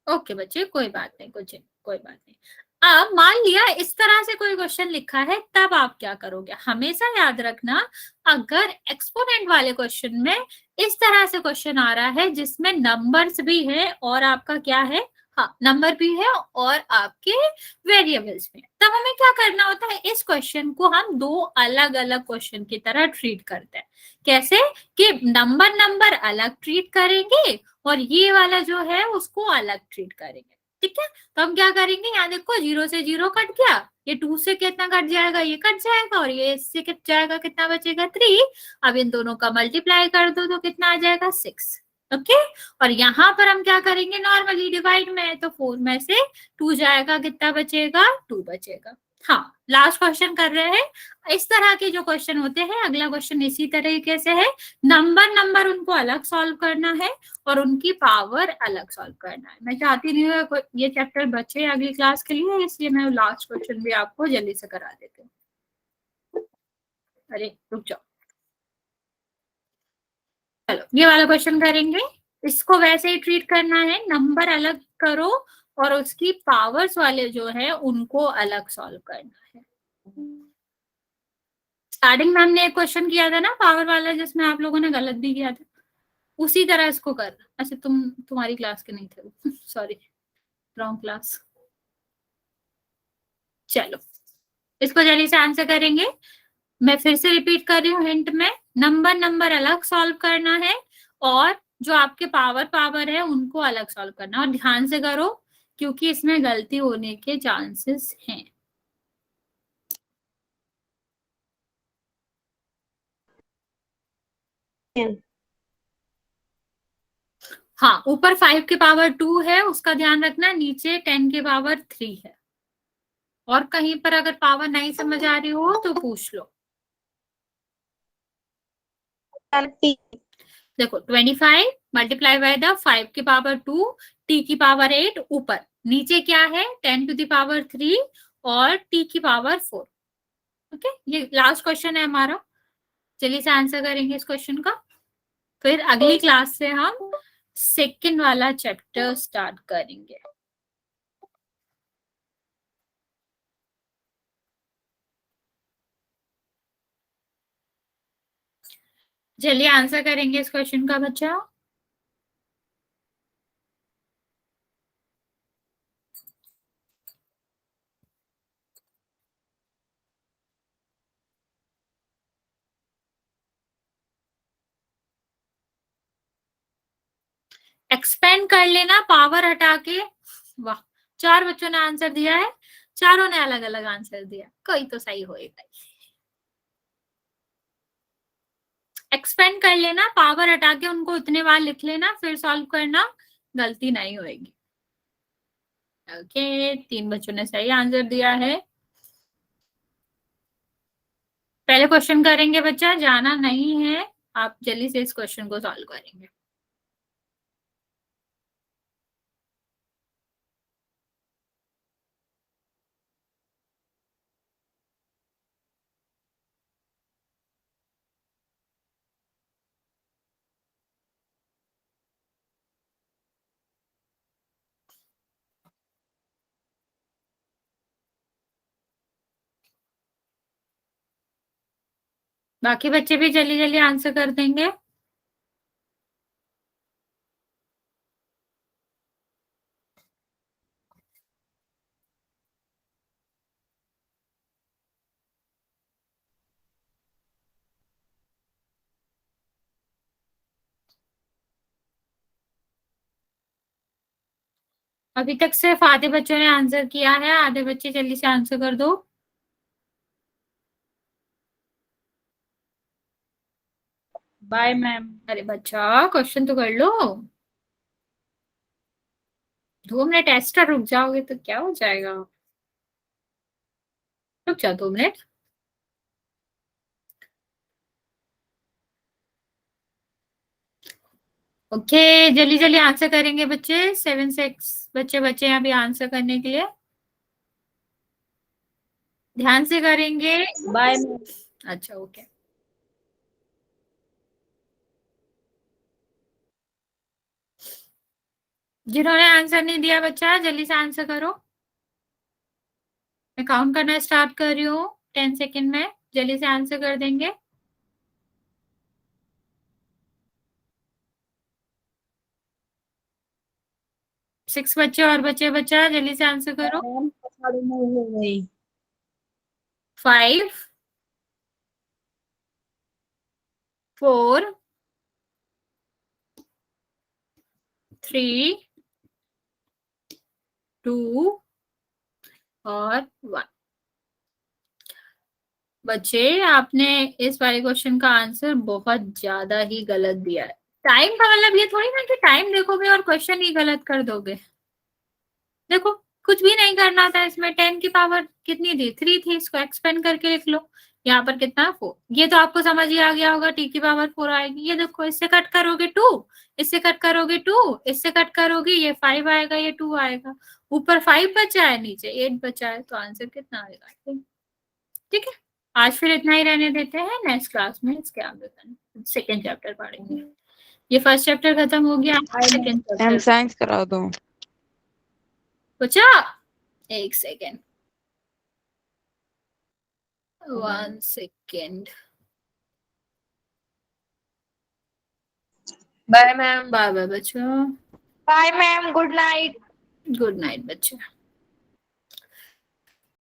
ओके बच्चे कोई बात नहीं, कुछ नहीं, कोई बात नहीं। अब मान लिया इस तरह से कोई क्वेश्चन लिखा है, तब आप क्या करोगे, हमेशा याद रखना, अगर एक्सपोनेंट वाले क्वेश्चन में इस तरह से क्वेश्चन आ रहा है जिसमें नंबर्स भी है और आपका क्या है, हाँ नंबर भी है और आपके वेरिएबल्स भी है, तब हमें क्या करना होता है, इस क्वेश्चन को हम दो अलग अलग क्वेश्चन की तरह ट्रीट करते हैं। कैसे कि नंबर नंबर अलग ट्रीट करेंगे और ये वाला जो है उसको अलग ट्रीट करेंगे, ठीक है। तो हम क्या करेंगे, यहाँ देखो 0 से 0 कट गया, ये 2 से कितना कट जाएगा, ये कट जाएगा, और ये इससे कट जाएगा, कितना बचेगा 3। अब इन दोनों का मल्टीप्लाई कर दो तो कितना आ जाएगा 6। ओके और यहाँ पर हम क्या करेंगे, नॉर्मली डिवाइड में है तो 4 में से 2 जाएगा, कितना बचेगा 2 बचेगा। हाँ लास्ट क्वेश्चन कर रहे हैं, इस तरह के जो क्वेश्चन होते हैं, अगला क्वेश्चन इसी तरीके से है, नंबर नंबर उनको अलग सॉल्व करना है और उनकी पावर अलग सॉल्व करना है। मैं चाहती नहीं हूँ ये चैप्टर बचे अगली क्लास के लिए, इसलिए मैं लास्ट क्वेश्चन भी आपको जल्दी से करा देती हूँ। अरे रुक जाओ, चलो ये वाला क्वेश्चन करेंगे, इसको वैसे ही ट्रीट करना है, नंबर अलग करो और उसकी पावर्स वाले जो है उनको अलग सॉल्व करना है। स्टार्टिंग में हमने एक क्वेश्चन किया था ना पावर वाला, जिसमें आप लोगों ने गलत भी किया था, उसी तरह इसको करना। अच्छा तुम्हारी क्लास के नहीं थे सॉरी, रॉन्ग क्लास। चलो इसको जल्दी से आंसर करेंगे, मैं फिर से रिपीट कर रही हूँ, हिंट में नंबर नंबर अलग सॉल्व करना है और जो आपके पावर पावर है उनको अलग सॉल्व करना, और ध्यान से करो क्योंकि इसमें गलती होने के चांसेस हैं। हाँ ऊपर 5 की पावर 2 है उसका ध्यान रखना, नीचे 10 की पावर 3 है, और कहीं पर अगर पावर नहीं समझ आ रही हो तो पूछ लो। देखो 25 मल्टीप्लाई बाय द 5 की पावर 2 टी की पावर 8, ऊपर नीचे क्या है 10 टू द पावर 3 और टी की पावर 4। ओके ये लास्ट क्वेश्चन है हमारा, चलिए से आंसर करेंगे इस क्वेश्चन का, फिर अगली क्लास से हम सेकेंड वाला चैप्टर स्टार्ट करेंगे। चलिए आंसर करेंगे इस क्वेश्चन का बच्चा। एक्सपेंड कर लेना पावर हटा के, वाह 4 बच्चों ने आंसर दिया है, चारों ने अलग अलग आंसर दिया, कोई तो सही होएगा। एक्सपेंड कर लेना, पावर हटा के उनको उतने बार लिख लेना, फिर सॉल्व करना, गलती नहीं होएगी। ओके, 3 बच्चों ने सही आंसर दिया है। पहले क्वेश्चन करेंगे बच्चा, जाना नहीं है, आप जल्दी से इस क्वेश्चन को सॉल्व करेंगे। बाकी बच्चे भी जल्दी जल्दी आंसर कर देंगे। अभी तक सिर्फ आधे बच्चों ने आंसर किया है, आधे बच्चे जल्दी से आंसर कर दो। Bye ma'am. अरे बच्चा, क्वेश्चन तो कर लो। 2 मिनट एक्स्ट्रा रुक जाओगे तो क्या हो जाएगा, रुक जाओ 2 मिनट। ओके, जल्दी जल्दी आंसर करेंगे बच्चे, 7-6 बच्चे बच्चे यहाँ भी आंसर करने के लिए, ध्यान से करेंगे। Bye ma'am. अच्छा ओके, जिन्होंने आंसर नहीं दिया बच्चा जल्दी से आंसर करो। मैं काउंट करना स्टार्ट कर रही हूँ 10 सेकेंड में, जल्दी से आंसर कर देंगे। 6 बच्चे और बच्चे, बच्चा जल्दी से आंसर करो। मैम 9:30 हो गई। 5 4 3 2 और 1। बच्चे, आपने इस वाले क्वेश्चन का आंसर बहुत ज्यादा ही गलत दिया है। टाइम का मतलब ये थोड़ी ना कि टाइम देखोगे और क्वेश्चन ही गलत कर दोगे। देखो, कुछ भी नहीं करना था इसमें, 10 की पावर कितनी थी, 3 थी, इसको एक्सपेंड करके लिख लो। यहाँ पर कितना 4, ये तो आपको समझ ही आ गया होगा, टी की पावर 4 आएगी। ये देखो, इससे कट करोगे 2, इससे कट करोगे 2, इससे कट करोगे ये 5 आएगा, ये 2 आएगा, ऊपर 5 बचा है, नीचे 8 बचा है, तो आंसर कितना आएगा। ठीक है, आज फिर इतना ही रहने देते हैं, नेक्स्ट क्लास में इसके आगे सेकेंड चैप्टर पढ़ेंगे। ये फर्स्ट चैप्टर खत्म हो गया, सेकेंड मैम चैप्टर साइंस करा दो। बचा। एक second, 1 second. Bye ma'am. Bye bye बच्चों, bye ma'am, good night. Good night बच्चों।